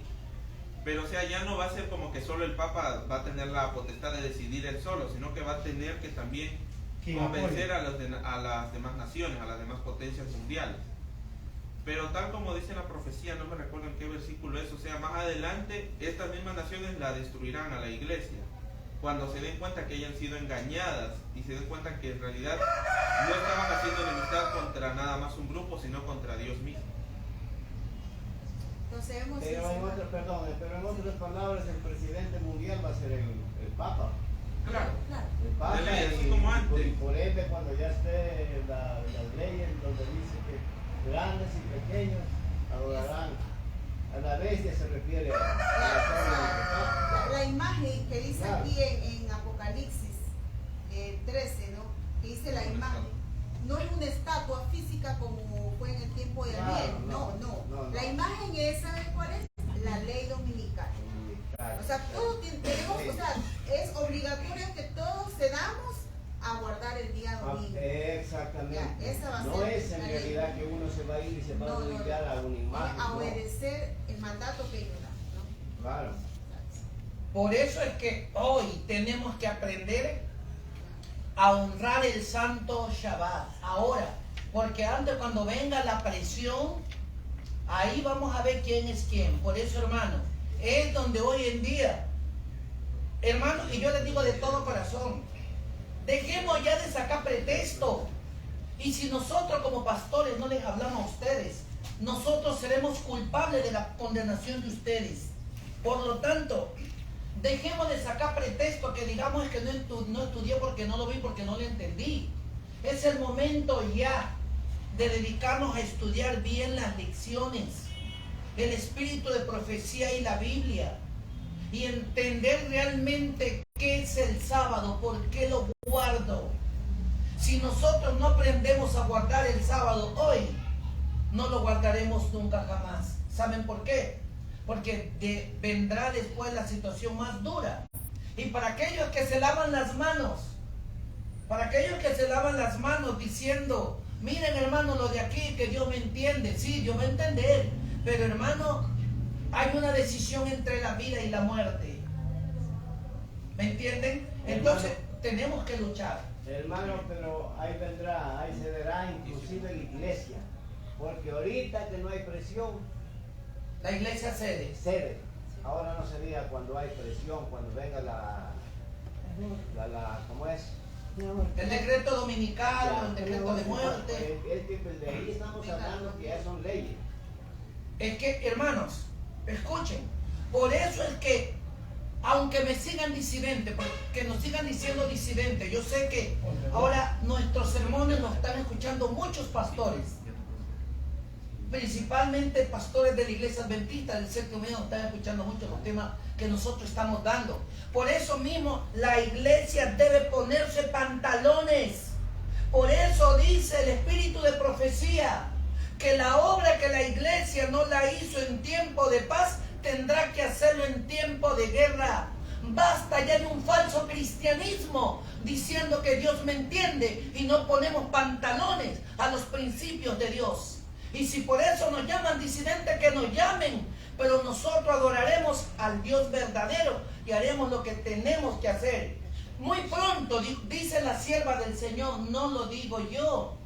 Pero, o sea, ya no va a ser como que solo el Papa va a tener la potestad de decidir él solo, sino que va a tener que también convencer a las demás naciones, a las demás potencias mundiales. Pero tal como dice la profecía, no me recuerdo en qué versículo es, o sea, más adelante estas mismas naciones la destruirán a la iglesia, cuando se den cuenta que hayan sido engañadas y se den cuenta que en realidad no estaban haciendo enemistad contra nada más un grupo, sino contra Dios mismo. Entonces hemos pero en otras palabras, el presidente mundial va a ser el Papa. Claro. El Papa, De ley, así como antes. y por ende, cuando ya esté las leyes donde dice que grandes y pequeños adorarán a la bestia, se refiere a la imagen que dice Claro. aquí en Apocalipsis 13, ¿no? Que dice la imagen. No es una estatua física como fue en el tiempo de Claro, Daniel. no. La imagen es, ¿saben cuál es? La ley dominical. O sea, todos tenemos, o sea, es obligatorio que todos cedamos a guardar el día domingo. Exactamente. Ya, esa va a no ser es en la realidad ley. que uno se va a ir y se va No, a dedicar a una imagen. A no. obedecer el mandato que ellos dan, ¿no? Claro. Por eso es que hoy tenemos que aprender a honrar el santo Shabbat. Ahora, porque antes cuando venga la presión, ahí vamos a ver quién es quién. Por eso, hermano, es donde hoy en día, hermano, y yo les digo de todo corazón, dejemos ya de sacar pretexto. Y si nosotros como pastores no les hablamos a ustedes, nosotros seremos culpables de la condenación de ustedes. Por lo tanto, dejemos de sacar pretexto que digamos que no estudié porque no lo vi, porque no lo entendí. Es el momento ya de dedicarnos a estudiar bien las lecciones, el espíritu de profecía y la Biblia, y entender realmente qué es el sábado, por qué lo guardo. Si nosotros no aprendemos a guardar el sábado hoy, no lo guardaremos nunca jamás. ¿Saben por qué? Porque vendrá después la situación más dura. Y para aquellos que se lavan las manos, diciendo, miren hermano lo de aquí, que Dios me entiende. Sí, Dios va a entender. Pero hermano, hay una decisión entre la vida y la muerte. ¿Me entienden? Entonces tenemos que luchar. Hermano, pero ahí vendrá, ahí se verá inclusive la iglesia. Porque ahorita que no hay presión, La iglesia cede. cede. Ahora no sería cuando hay presión, cuando venga ¿cómo es? El decreto dominical, Ya. el decreto de muerte. Es que de ahí estamos hablando que ya son leyes. Es que, hermanos, escuchen, por eso es que, aunque me sigan disidente, que nos sigan diciendo disidente, yo sé que ahora nuestros sermones nos están escuchando muchos pastores, principalmente pastores de la iglesia adventista del séptimo día, nos están escuchando mucho los temas que nosotros estamos dando. Por eso mismo la iglesia debe ponerse pantalones. Por eso dice el espíritu de profecía que la obra que la iglesia no la hizo en tiempo de paz, tendrá que hacerlo en tiempo de guerra. Basta ya de un falso cristianismo diciendo que Dios me entiende y no ponemos pantalones a los principios de Dios. Y si por eso nos llaman disidentes, que nos llamen, pero nosotros adoraremos al Dios verdadero y haremos lo que tenemos que hacer. Muy pronto, dice la sierva del Señor, no lo digo yo,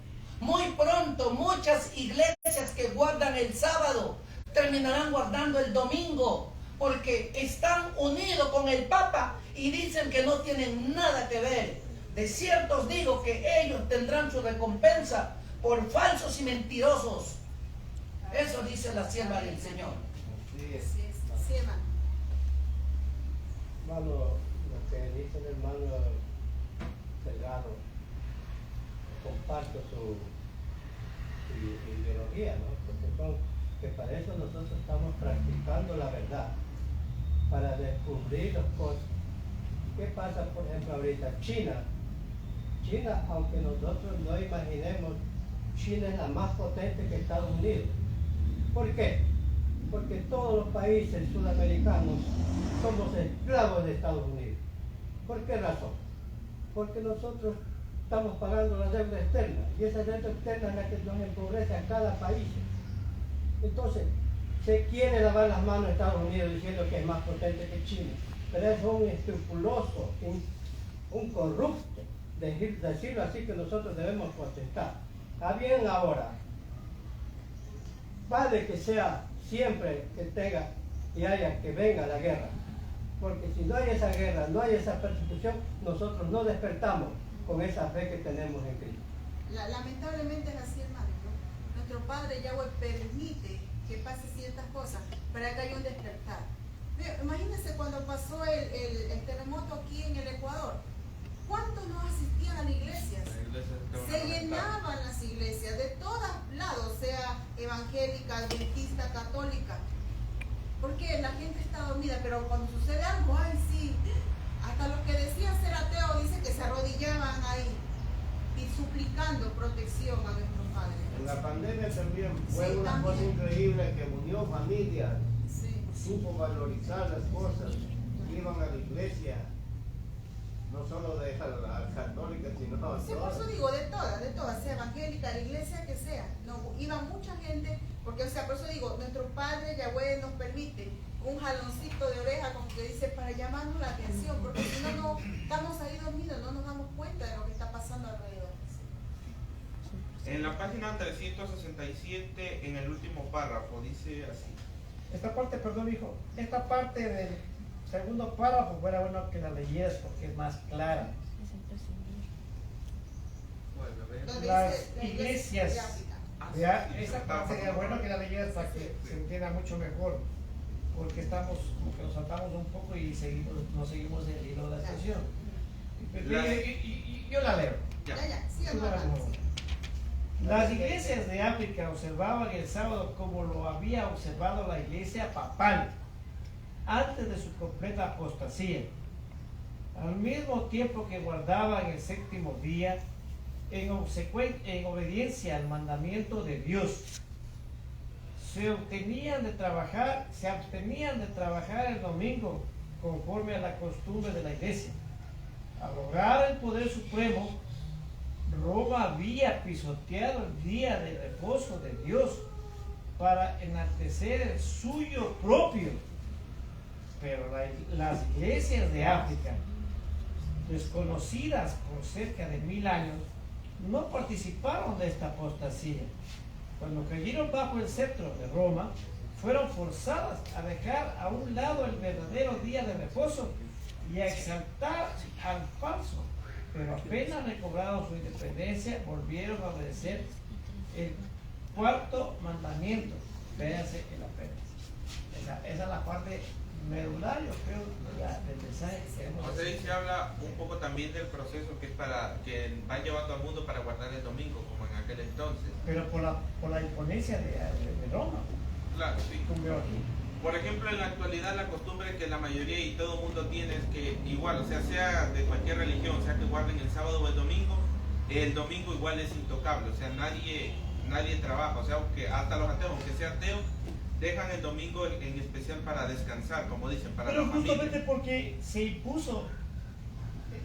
muy pronto muchas iglesias que guardan el sábado terminarán guardando el domingo, porque están unidos con el Papa y dicen que no tienen nada que ver. De cierto os digo que ellos tendrán su recompensa por falsos y mentirosos. Eso dice la sierva del Señor. Así es. Sí, hermano. Hermano, lo que dice el hermano Delgado, comparto su ideología, ¿no? Porque que para eso nosotros estamos practicando la verdad, para descubrir las cosas. ¿Qué pasa, por ejemplo, ahorita? China, aunque nosotros no imaginemos, China es la más potente que Estados Unidos. ¿Por qué? Porque todos los países sudamericanos somos esclavos de Estados Unidos. ¿Por qué razón? Porque nosotros estamos pagando la deuda externa, y esa deuda externa es la que nos empobrece a cada país. Entonces, se quiere lavar las manos a Estados Unidos diciendo que es más potente que China, pero es un escrupuloso, un corrupto, decirlo así, que nosotros debemos contestar. Está bien ahora, vale que sea siempre que tenga y haya que venga la guerra, porque si no hay esa guerra, no hay esa persecución, nosotros no despertamos con esa fe que tenemos en Cristo. Lamentablemente es así, hermano, ¿no? Nuestro Padre Yahweh permite que pase ciertas cosas para que haya un despertar. Imagínense cuando pasó el terremoto aquí en el Ecuador. ¿Cuántos no asistían a las iglesias? Se llenaban las iglesias de todos lados, sea evangélica, adventista, católica. Porque la gente está dormida, pero cuando sucede algo, ay sí, hasta los que decían ser ateos dicen que se arrodillaban ahí y suplicando protección a nuestros padres. En la pandemia también fue Sí, una también. cosa increíble que unió familias, Sí. supo valorizar las cosas, iban a la iglesia, no solo de la católica, sino a Sí, por todas. eso digo, de todas, sea evangélica, la iglesia que sea, no, iba mucha gente, porque, o sea, por eso digo, nuestro Padre Yahweh nos permite un jaloncito de oreja, como que dice, para llamarnos la atención, porque si no, estamos ahí dormidos, no nos damos cuenta de lo que está pasando alrededor. En la página 367, en el último párrafo, dice así. Esta parte, perdón hijo, esta parte del segundo párrafo fuera bueno que la leyeras porque es más clara. Bueno, a ver. Donde Las dice, la iglesias. de África. Ya, Sí, esa está parte sería por favor. bueno que la leyeras para que se entienda mucho mejor, porque estamos como que nos saltamos un poco y no seguimos el hilo de la expresión. Yo la leo. Ya. Ya, sí, Tú la hermano, lees. sí. Las iglesias de África observaban el sábado como lo había observado la iglesia papal antes de su completa apostasía. Al mismo tiempo que guardaban el séptimo día, en obediencia al mandamiento de Dios. Se abstenían de trabajar el domingo conforme a la costumbre de la iglesia. Al lograr el poder supremo, Roma había pisoteado el día de reposo de Dios para enaltecer el suyo propio. Pero las iglesias de África, desconocidas por cerca de 1000 años, no participaron de esta apostasía. Cuando cayeron bajo el cetro de Roma, fueron forzadas a dejar a un lado el verdadero día de reposo y a exaltar al falso. Pero apenas recobrado su independencia, volvieron a obedecer el cuarto mandamiento. Véanse en la Esa es la parte medular, yo creo, del mensaje que queremos José decir. se habla un poco también del proceso que es para que van llevando al mundo para guardar el domingo, como en aquel entonces. Pero por la imponencia de Roma, Claro, sí. como veo aquí. Por ejemplo, en la actualidad la costumbre que la mayoría y todo el mundo tiene es que igual, o sea de cualquier religión, sea que guarden el sábado o el domingo igual es intocable, o sea, nadie trabaja, o sea, aunque hasta los ateos, aunque sea ateo, dejan el domingo en especial para descansar, como dicen, para Pero la familia. justamente porque se impuso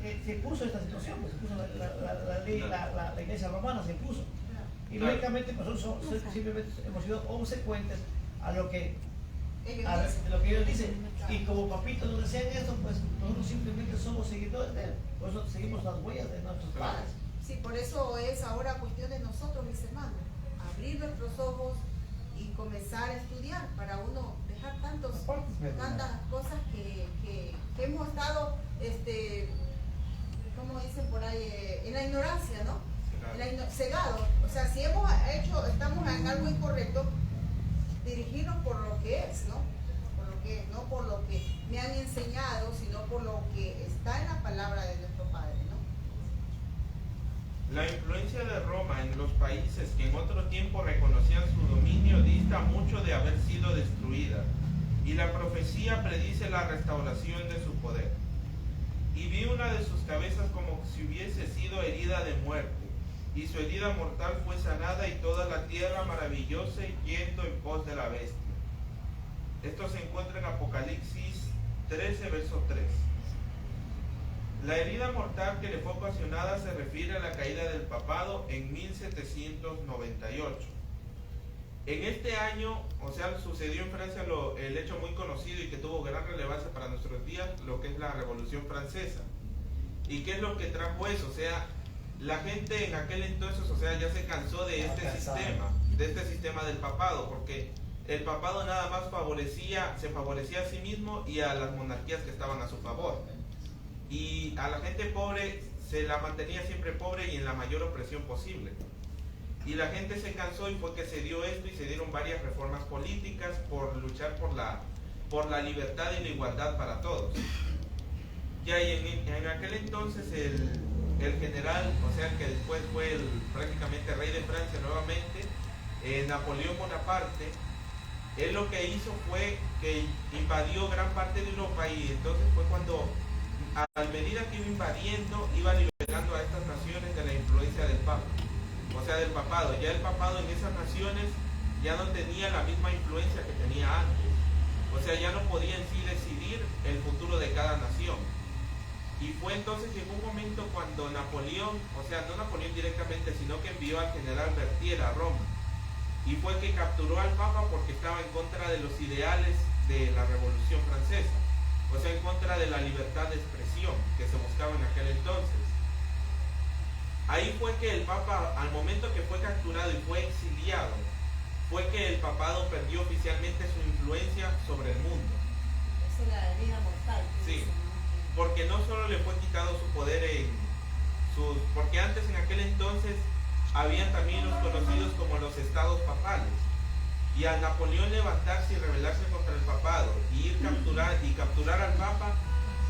esta situación, pues, se impuso la ley, la iglesia romana se impuso. Y Claro. lógicamente nosotros simplemente hemos sido consecuentes a lo que ellos dicen. Y como papitos nos decían eso, pues nosotros simplemente somos seguidores de él. Por eso seguimos las huellas de nuestros padres. Sí, por eso es ahora cuestión de nosotros, mis hermanos, abrir nuestros ojos y comenzar a estudiar para uno dejar tantas cosas que hemos estado, como dicen por ahí, en la ignorancia, ¿no? Cegados. O sea, si estamos en algo incorrecto, dirigirnos por lo que es, ¿no? No por lo que me han enseñado, sino por lo que está en la palabra de nuestro Padre, ¿no? La influencia de Roma en los países que en otro tiempo reconocían su dominio dista mucho de haber sido destruida, y la profecía predice la restauración de su poder. Y vi una de sus cabezas como si hubiese sido herida de muerte, y su herida mortal fue sanada, y toda la tierra maravillosa y yendo en pos de la bestia. Esto se encuentra en Apocalipsis 13, verso 3. La herida mortal que le fue ocasionada se refiere a la caída del papado en 1798. En este año, o sea, sucedió en Francia el hecho muy conocido y que tuvo gran relevancia para nuestros días, lo que es la Revolución Francesa. ¿Y qué es lo que trajo eso? O sea, la gente en aquel entonces, o sea, ya se cansó de este sistema del papado, porque el papado nada más se favorecía a sí mismo y a las monarquías que estaban a su favor. Y a la gente pobre se la mantenía siempre pobre y en la mayor opresión posible. Y la gente se cansó y fue que se dio esto y se dieron varias reformas políticas por luchar por la libertad y la igualdad para todos. Ya en aquel entonces el general, o sea, que después fue prácticamente rey de Francia nuevamente, Napoleón Bonaparte, él lo que hizo fue que invadió gran parte de Europa, y entonces fue cuando, a medida que iba invadiendo, iba liberando a estas naciones de la influencia del Papa, o sea, del papado. Ya el papado en esas naciones ya no tenía la misma influencia que tenía antes, o sea, ya no podía en sí decidir el futuro de cada nación. Y fue entonces que en un momento cuando Napoleón, o sea, no Napoleón directamente, sino que envió al general Berthier a Roma, y fue que capturó al Papa porque estaba en contra de los ideales de la Revolución Francesa, o sea, en contra de la libertad de expresión que se buscaba en aquel entonces. Ahí fue que el Papa, al momento que fue capturado y fue exiliado, fue que el papado perdió oficialmente su influencia sobre el mundo. Esa es la herida mortal. Sí, porque no solo le fue quitado su poder porque antes en aquel entonces habían también los conocidos como los estados papales, y al Napoleón levantarse y rebelarse contra el papado y capturar al Papa,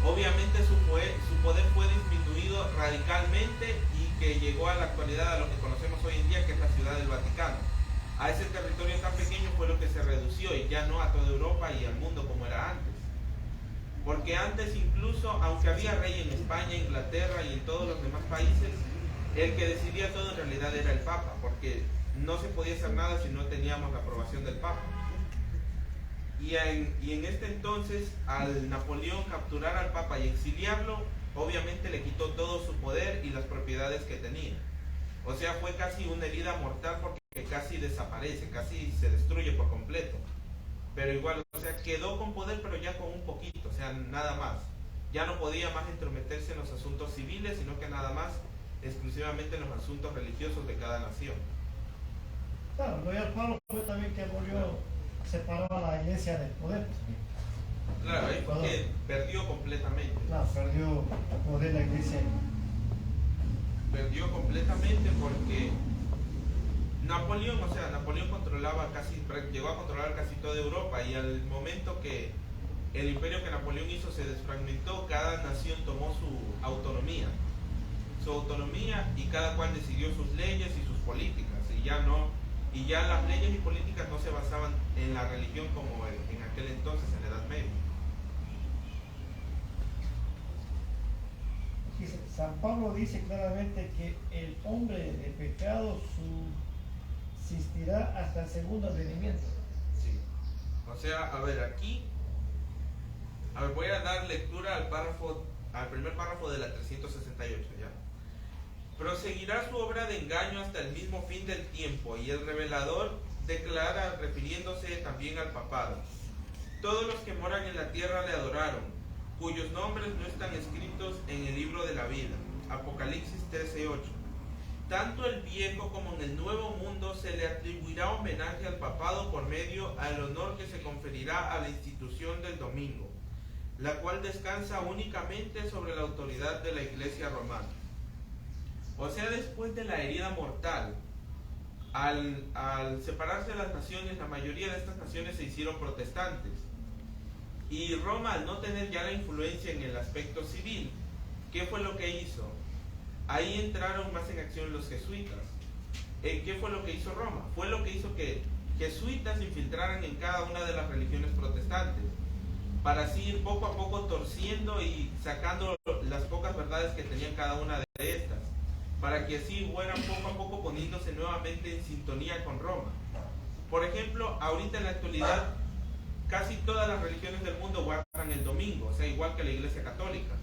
obviamente su poder fue disminuido radicalmente, y que llegó a la actualidad a lo que conocemos hoy en día, que es la Ciudad del Vaticano. A ese territorio tan pequeño fue lo que se redució, y ya no a toda Europa y al mundo como era antes. Porque antes, incluso aunque había rey en España, Inglaterra y en todos los demás países, el que decidía todo en realidad era el Papa, porque no se podía hacer nada si no teníamos la aprobación del Papa. Y en este entonces, al Napoleón capturar al Papa y exiliarlo, obviamente le quitó todo su poder y las propiedades que tenía. O sea, fue casi una herida mortal porque casi desaparece, casi se destruye por completo. Pero igual, o sea, quedó con poder, pero ya con un poquito, o sea, nada más. Ya no podía más entrometerse en los asuntos civiles, sino que nada más exclusivamente en los asuntos religiosos de cada nación. Claro, lo de Pablo fue también que abolió, separó a la iglesia del poder. Claro, ahí fue que perdió completamente. Claro, perdió el poder la iglesia. Perdió completamente porque Napoleón, o sea, Napoleón llegó a controlar casi toda Europa, y al momento que el imperio que Napoleón hizo se desfragmentó, cada nación tomó su autonomía y cada cual decidió sus leyes y sus políticas, y ya las leyes y políticas no se basaban en la religión como en aquel entonces, en la Edad Media. San Pablo dice claramente que el hombre de pecado subsistirá hasta el segundo advenimiento. Sí. O sea, a ver, aquí voy a dar lectura al primer párrafo de la 368, ¿ya? Proseguirá su obra de engaño hasta el mismo fin del tiempo, y el revelador declara, refiriéndose también al papado: todos los que moran en la tierra le adoraron, cuyos nombres no están escritos en el libro de la vida. Apocalipsis 13:8. Tanto el viejo como en el nuevo mundo se le atribuirá homenaje al papado por medio al honor que se conferirá a la institución del domingo, la cual descansa únicamente sobre la autoridad de la Iglesia romana. O sea, después de la herida mortal, al separarse de las naciones, la mayoría de estas naciones se hicieron protestantes. Y Roma, al no tener ya la influencia en el aspecto civil, ¿qué fue lo que hizo? Ahí entraron más en acción los jesuitas. ¿Qué fue lo que hizo Roma? Fue lo que hizo que jesuitas se infiltraran en cada una de las religiones protestantes, para así ir poco a poco torciendo y sacando las pocas verdades que tenían cada una de estas, para que así fueran poco a poco poniéndose nuevamente en sintonía con Roma. Por ejemplo, ahorita en la actualidad, casi todas las religiones del mundo guardan el domingo, o sea, igual que la Iglesia Católica.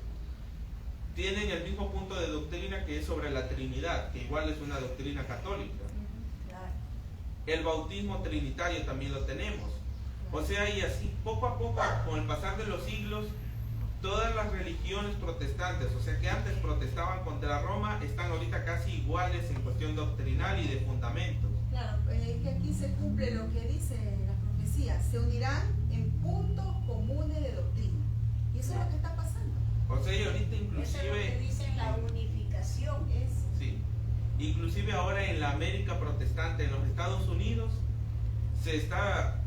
Tienen el mismo punto de doctrina, que es sobre la Trinidad, que igual es una doctrina católica. El bautismo trinitario también lo tenemos. O sea, y así poco a poco, con el pasar de los siglos, todas las religiones protestantes, o sea, que antes protestaban contra Roma, están ahorita casi iguales en cuestión doctrinal y de fundamentos. Claro, es que aquí se cumple lo que dice la profecía: se unirán en puntos comunes de doctrina. Y eso es lo que está pasando. O sea, y ahorita Eso es lo inclusive... que dicen la unificación. Sí. Inclusive ahora en la América protestante, en los Estados Unidos, se está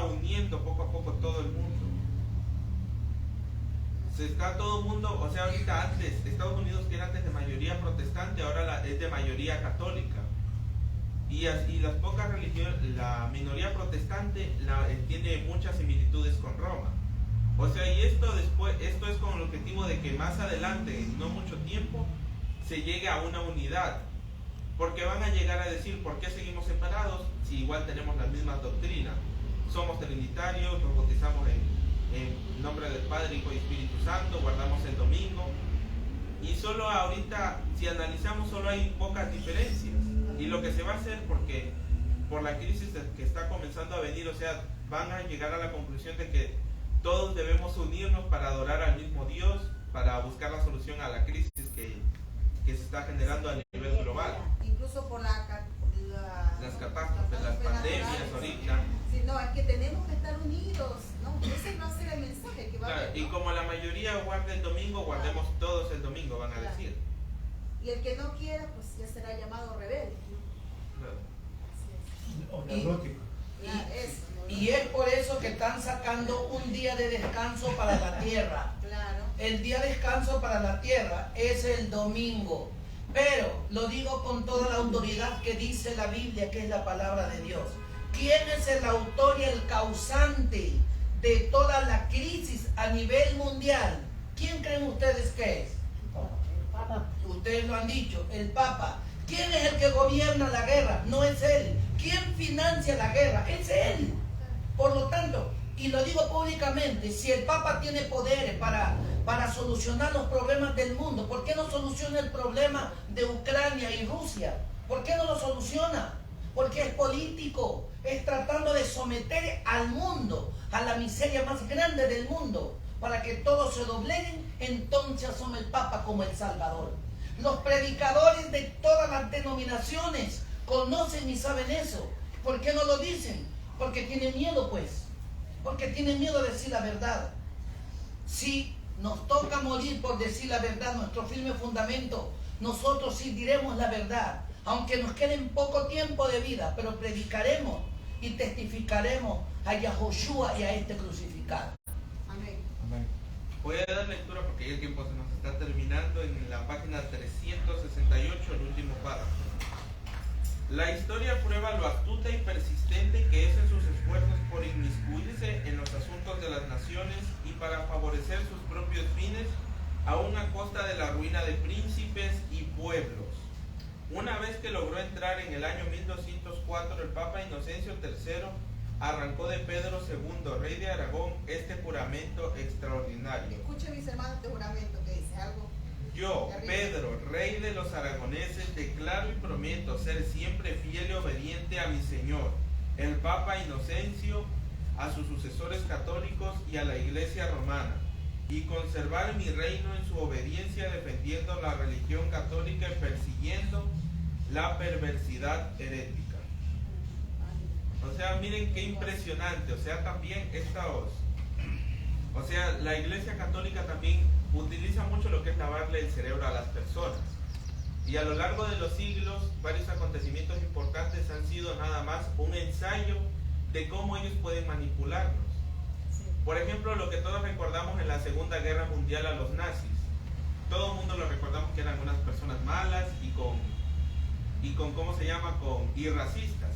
uniendo poco a poco todo el mundo. Todo el mundo, o sea, ahorita antes, Estados Unidos, que era antes de mayoría protestante, ahora es de mayoría católica. Y las pocas religiones, la minoría protestante tiene muchas similitudes con Roma. O sea, y esto es con el objetivo de que más adelante, en no mucho tiempo, se llegue a una unidad. Porque van a llegar a decir: ¿por qué seguimos separados si igual tenemos las mismas doctrinas? Somos trinitarios, nos bautizamos en nombre del Padre, Hijo y Espíritu Santo, guardamos el domingo. Y solo ahorita, si analizamos, solo hay pocas diferencias. Y lo que se va a hacer, porque por la crisis que está comenzando a venir, o sea, van a llegar a la conclusión de que todos debemos unirnos para adorar al mismo Dios, para buscar la solución a la crisis que se está generando a nivel global. Incluso por las catástrofes, las pandemias ahorita. Sí, no, es que tenemos que estar unidos, ¿no? Ese va a ser el mensaje que va a haber, ¿no? Y como la mayoría guarda el domingo, guardemos todos el domingo, van a decir. Y el que no quiera, pues ya será llamado rebelde. O Así es. neurótico. Y es por eso que están sacando un día de descanso para la tierra. Claro. El día de descanso para la tierra es el domingo. Pero lo digo con toda la autoridad que dice la Biblia, que es la palabra de Dios. ¿Quién es el autor y el causante de toda la crisis a nivel mundial? ¿Quién creen ustedes que es? ustedes lo han dicho, el Papa. ¿Quién es el que gobierna la guerra? No es él. ¿Quién financia la guerra? Es él. Por lo tanto, y lo digo públicamente, si el Papa tiene poderes para solucionar los problemas del mundo, ¿por qué no soluciona el problema de Ucrania y Rusia? ¿Por qué no lo soluciona? Porque es político, es tratando de someter al mundo, a la miseria más grande del mundo, para que todos se dobleguen, entonces asoma el Papa como el Salvador. Los predicadores de todas las denominaciones conocen y saben eso. ¿Por qué no lo dicen? Porque tienen miedo, pues. Porque tienen miedo de decir la verdad. Si nos toca morir por decir la verdad, nuestro firme fundamento, nosotros sí diremos la verdad. Aunque nos quede poco tiempo de vida, pero predicaremos y testificaremos a Yahoshua y a este crucificado. Amén. Voy a dar lectura porque ya el tiempo se nos está terminando en la página 368, el último párrafo. La historia prueba lo astuta y persistente que es en sus esfuerzos por inmiscuirse en los asuntos de las naciones y para favorecer sus propios fines, aún a costa de la ruina de príncipes y pueblos. Una vez que logró entrar en el año 1204, el Papa Inocencio III arrancó de Pedro II, rey de Aragón, este juramento extraordinario. Escuchen, mis hermanos, este juramento que dice algo. Yo, Pedro, rey de los aragoneses, declaro y prometo ser siempre fiel y obediente a mi Señor, el Papa Inocencio, a sus sucesores católicos y a la Iglesia romana, y conservar mi reino en su obediencia, defendiendo la religión católica y persiguiendo la perversidad herética. O sea, miren qué impresionante. O sea, también la Iglesia católica también utiliza mucho lo que es lavarle el cerebro a las personas. Y a lo largo de los siglos, varios acontecimientos importantes han sido nada más un ensayo de cómo ellos pueden manipularnos. Por ejemplo, lo que todos recordamos en la Segunda Guerra Mundial a los nazis. Todo el mundo lo recordamos que eran unas personas malas y racistas.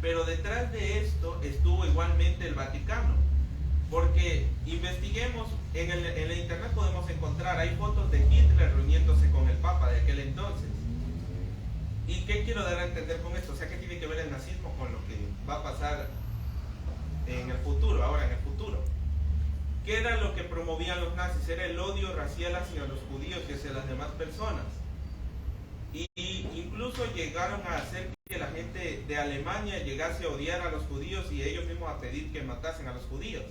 Pero detrás de esto estuvo igualmente el Vaticano. Porque investiguemos, en el internet podemos encontrar, hay fotos de Hitler reuniéndose con el Papa de aquel entonces. ¿Y qué quiero dar a entender con esto? O sea, ¿qué tiene que ver el nazismo con lo que va a pasar en el futuro, ahora en el futuro? ¿Qué era lo que promovían los nazis? Era el odio racial hacia los judíos y hacia las demás personas. Y incluso llegaron a hacer que la gente de Alemania llegase a odiar a los judíos y ellos mismos a pedir que matasen a los judíos.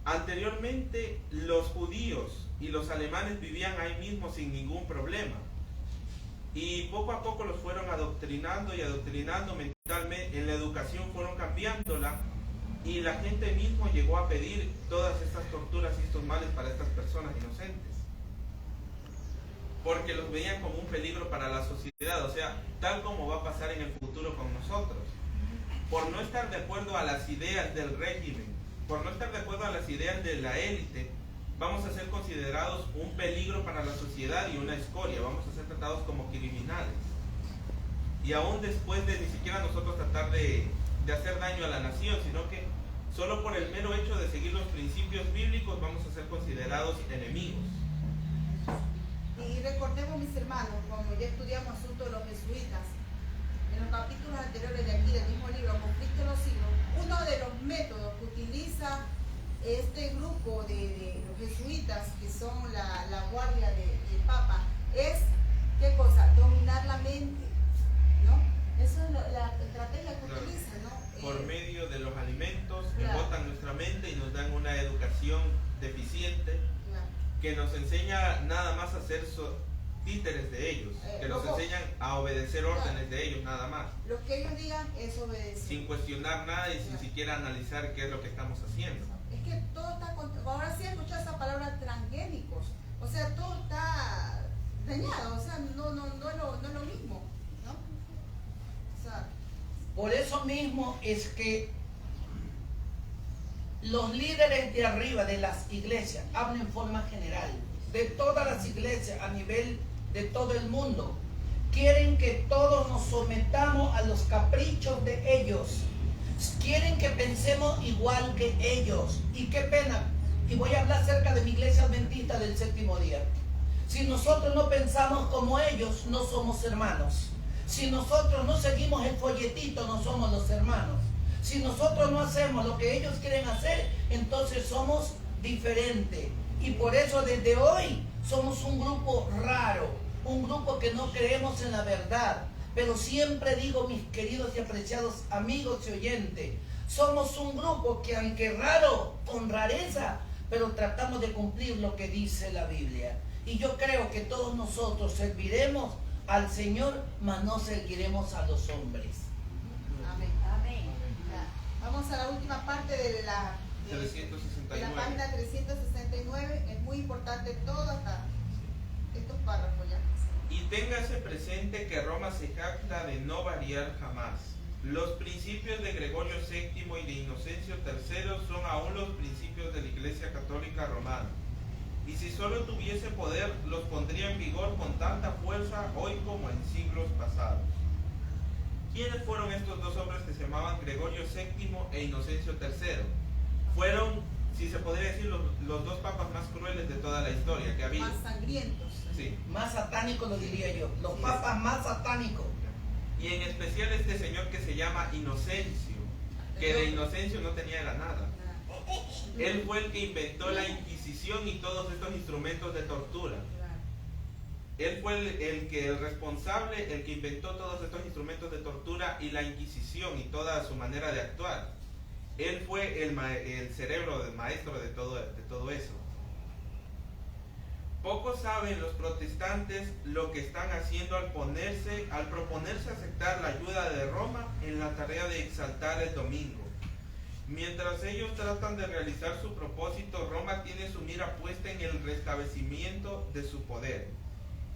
Anteriormente los judíos y los alemanes vivían ahí mismo sin ningún problema. Y poco a poco los fueron adoctrinando mentalmente, en la educación fueron cambiándola y la gente mismo llegó a pedir todas estas torturas y estos males para estas personas inocentes. Porque los veían como un peligro para la sociedad, o sea, tal como va a pasar en el futuro con nosotros. Por no estar de acuerdo a las ideas del régimen, por no estar de acuerdo a las ideas de la élite, vamos a ser considerados un peligro para la sociedad y una escoria, vamos a ser tratados como criminales. Y aún después de ni siquiera nosotros tratar de hacer daño a la nación, sino que solo por el mero hecho de seguir los principios bíblicos vamos a ser considerados enemigos. Y recordemos, mis hermanos, cuando ya estudiamos asuntos de los jesuitas, en los capítulos anteriores de aquí del mismo libro, Conflicto de los Siglos, uno de los métodos que utiliza este grupo de los jesuitas, que son la guardia del Papa, es, ¿qué cosa? Dominar la mente, ¿no? Esa es la estrategia que utiliza, ¿no? Por medio de los alimentos, claro, embotan nuestra mente y nos dan una educación deficiente, claro, que nos enseña nada más a ser títeres de ellos, que nos enseñan a obedecer órdenes de ellos nada más. Lo que ellos digan es obedecer. Sin cuestionar nada y sin siquiera analizar qué es lo que estamos haciendo. Es que todo está... Ahora sí he escuchado esa palabra transgénicos. O sea, todo está dañado. O sea, no es lo mismo, ¿no? O sea, por eso mismo es que los líderes de arriba de las iglesias, hablo en forma general, de todas las iglesias a nivel de todo el mundo, quieren que todos nos sometamos a los caprichos de ellos. Quieren que pensemos igual que ellos. Y qué pena. Y voy a hablar acerca de mi iglesia adventista del séptimo día. Si nosotros no pensamos como ellos, no somos hermanos. Si nosotros no seguimos el folletito, no somos los hermanos. Si nosotros no hacemos lo que ellos quieren hacer, entonces somos diferentes. Y por eso desde hoy somos un grupo raro, un grupo que no creemos en la verdad. Pero siempre digo, mis queridos y apreciados amigos y oyentes, somos un grupo que aunque raro, con rareza, pero tratamos de cumplir lo que dice la Biblia. Y yo creo que todos nosotros serviremos al Señor, mas no seguiremos a los hombres. Amén. Amén. Ya. Vamos a la última parte de la 369. de la página 369. Es muy importante todo hasta estos párrafos ya. Y téngase presente que Roma se jacta de no variar jamás. Los principios de Gregorio VII y de Inocencio III son aún los principios de la Iglesia Católica Romana. Y si solo tuviese poder, los pondría en vigor con tanta fuerza hoy como en siglos pasados. ¿Quiénes fueron estos dos hombres que se llamaban Gregorio VII e Inocencio III? Fueron, si se podría decir, los dos papas más crueles de toda la historia que ha habido. Más sangrientos. Sí. Más satánicos lo diría yo, los Sí. papas más satánicos. Y en especial este señor que se llama Inocencio, que de Inocencio no tenía era nada. Él fue el que inventó la Inquisición y todos estos instrumentos de tortura. Él fue el responsable, el que inventó todos estos instrumentos de tortura y la Inquisición y toda su manera de actuar. Él fue el cerebro, el maestro de todo eso. Pocos saben los protestantes lo que están haciendo al proponerse aceptar la ayuda de Roma en la tarea de exaltar el domingo. Mientras ellos tratan de realizar su propósito, Roma tiene su mira puesta en el restablecimiento de su poder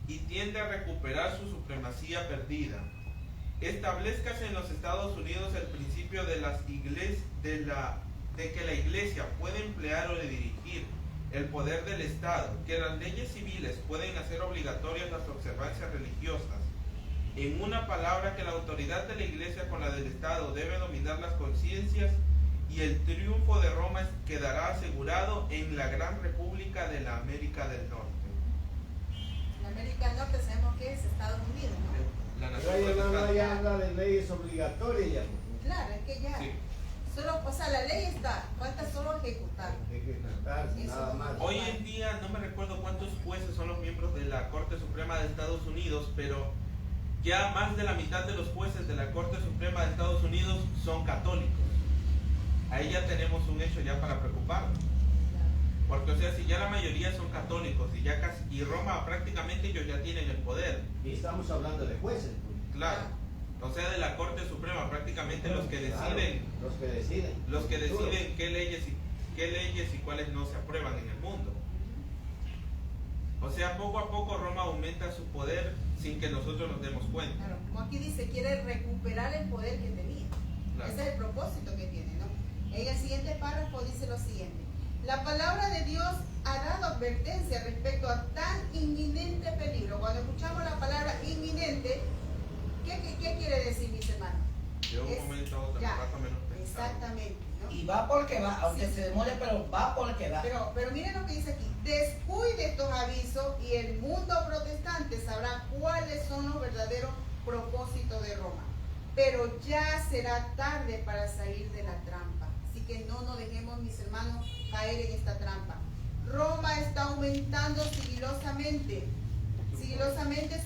y tiende a recuperar su supremacía perdida. Establezcase en los Estados Unidos el principio de que la Iglesia puede emplear o dirigir el poder del Estado, que las leyes civiles pueden hacer obligatorias las observancias religiosas. En una palabra, que la autoridad de la Iglesia con la del Estado debe dominar las conciencias, y el triunfo de Roma quedará asegurado en la gran república de la América del Norte. En América del Norte sabemos que es Estados Unidos, ¿no? La Pero nación ahí nada más protestante. ya habla de leyes obligatorias ya. Claro, es que ya. Sí. Solo, o sea, la ley está, falta solo ejecutar. Hay que tratarse, Eso nada no. más. Hoy en día no me recuerdo cuántos jueces son los miembros de la Corte Suprema de Estados Unidos, pero ya más de la mitad de los jueces de la Corte Suprema de Estados Unidos son católicos. Ahí ya tenemos un hecho ya para preocuparnos. Porque, o sea, si ya la mayoría son católicos y Roma prácticamente ellos ya tienen el poder. Y estamos hablando de jueces. Claro. O sea, de la Corte Suprema prácticamente los que Claro, deciden, los que deciden. qué leyes y cuáles no se aprueban en el mundo. O sea, poco a poco Roma aumenta su poder sin que nosotros nos demos cuenta. Claro, como aquí dice, quiere recuperar el poder que tenía. Claro. Ese es el propósito que tiene, ¿no? En el siguiente párrafo dice lo siguiente: la palabra de Dios ha dado advertencia respecto a tan inminente peligro. Cuando escuchamos la palabra inminente, ¿qué quiere decir, mis hermanos? De un Es- momento a otro, ya, más o menos pensado. exactamente, ¿no? Y va porque va, aunque Sí. se demore, pero va porque va. Pero miren lo que dice aquí: descuide estos avisos y el mundo protestante sabrá cuáles son los verdaderos propósitos de Roma. Pero ya será tarde para salir de la trampa. Así que no nos dejemos, mis hermanos, caer en esta trampa. Roma está aumentando sigilosamente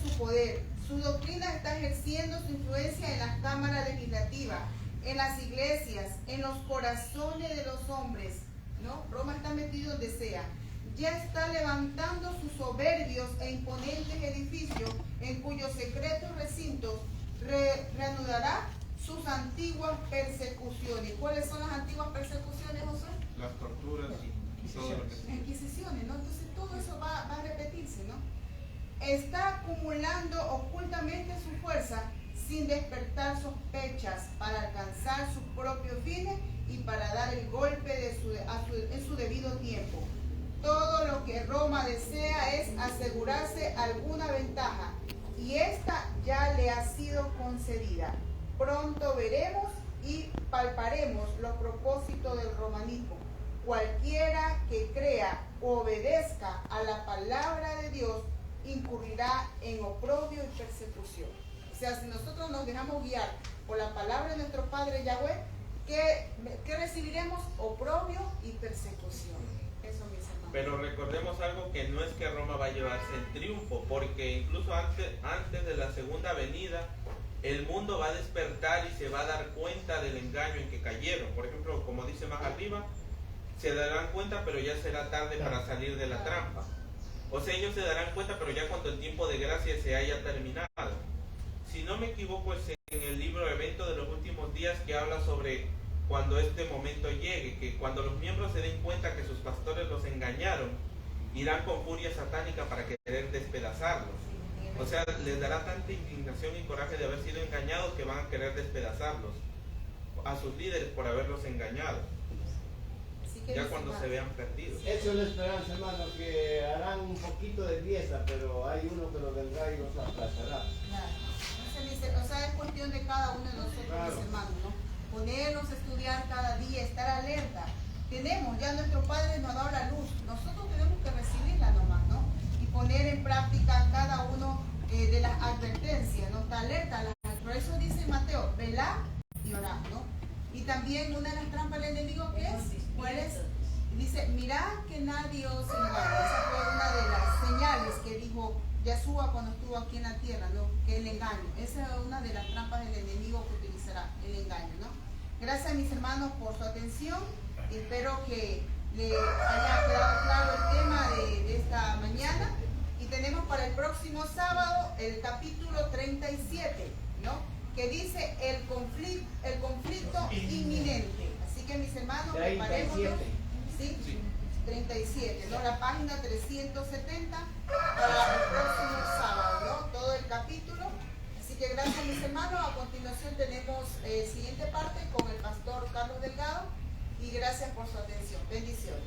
su poder. Su doctrina está ejerciendo su influencia en las cámaras legislativas, en las iglesias, en los corazones de los hombres, ¿no? Roma está metido donde sea. Ya está levantando sus soberbios e imponentes edificios, en cuyos secretos recintos reanudará sus antiguas persecuciones. ¿Cuáles son las antiguas persecuciones, José? Las torturas y todo lo que sea. Inquisiciones, ¿no? Entonces todo eso va a repetirse, ¿no? Está acumulando ocultamente su fuerza sin despertar sospechas para alcanzar sus propios fines y para dar el golpe en su debido tiempo. Todo lo que Roma desea es asegurarse alguna ventaja, y esta ya le ha sido concedida. Pronto veremos y palparemos los propósitos del romanismo. Cualquiera que crea o obedezca a la palabra de Dios incurrirá en oprobio y persecución. O sea, si nosotros nos dejamos guiar por la palabra de nuestro Padre Yahweh, ¿qué recibiremos? Oprobio y persecución. Eso, mis hermanos. Pero recordemos algo, que no es que Roma va a llevarse el triunfo, porque incluso antes de la segunda venida, el mundo va a despertar y se va a dar cuenta del engaño en que cayeron. Por ejemplo, como dice más arriba, se darán cuenta, pero ya será tarde para salir de la trampa. O sea, ellos se darán cuenta, pero ya cuando el tiempo de gracia se haya terminado. Si no me equivoco, es en el libro Evento de los Últimos Días que habla sobre cuando este momento llegue, que cuando los miembros se den cuenta que sus pastores los engañaron, irán con furia satánica para querer despedazarlos. O sea, les dará tanta indignación y coraje de haber sido engañados que van a querer despedazarlos a sus líderes por haberlos engañado, ya cuando se vean perdidos. Eso es la esperanza, hermano, que harán un poquito de fiesta, pero hay uno que los vendrá y los aplastará. Claro. O sea, es cuestión de cada uno de nosotros, Claro. mis hermanos, ¿no? Ponernos a estudiar cada día, estar alerta. Tenemos, ya nuestro Padre nos ha dado la luz, nosotros tenemos que recibirla nomás, ¿no? Y poner en práctica cada uno de las advertencias, ¿no? Está alerta. Por eso dice Mateo, velad y orad, ¿no? Y también una de las trampas del enemigo, ¿qué es? ¿Cuál es? Dice, mirad que nadie os engañe. Esa fue una de las señales que dijo Yahshua cuando estuvo aquí en la tierra, ¿no? Que el engaño. Esa es una de las trampas del enemigo que utilizará, el engaño, ¿no? Gracias, mis hermanos, por su atención. Espero que le haya quedado claro el tema de esta mañana. Y tenemos para el próximo sábado el capítulo 37, ¿no? Que dice el conflicto inminente. Así que, mis hermanos, preparémonos. ¿Sí? 37, ¿no? La página 370 para el próximo sábado, ¿no? Todo el capítulo. Así que gracias, mis hermanos. A continuación tenemos siguiente parte con el pastor Carlos Delgado. Y gracias por su atención. Bendiciones.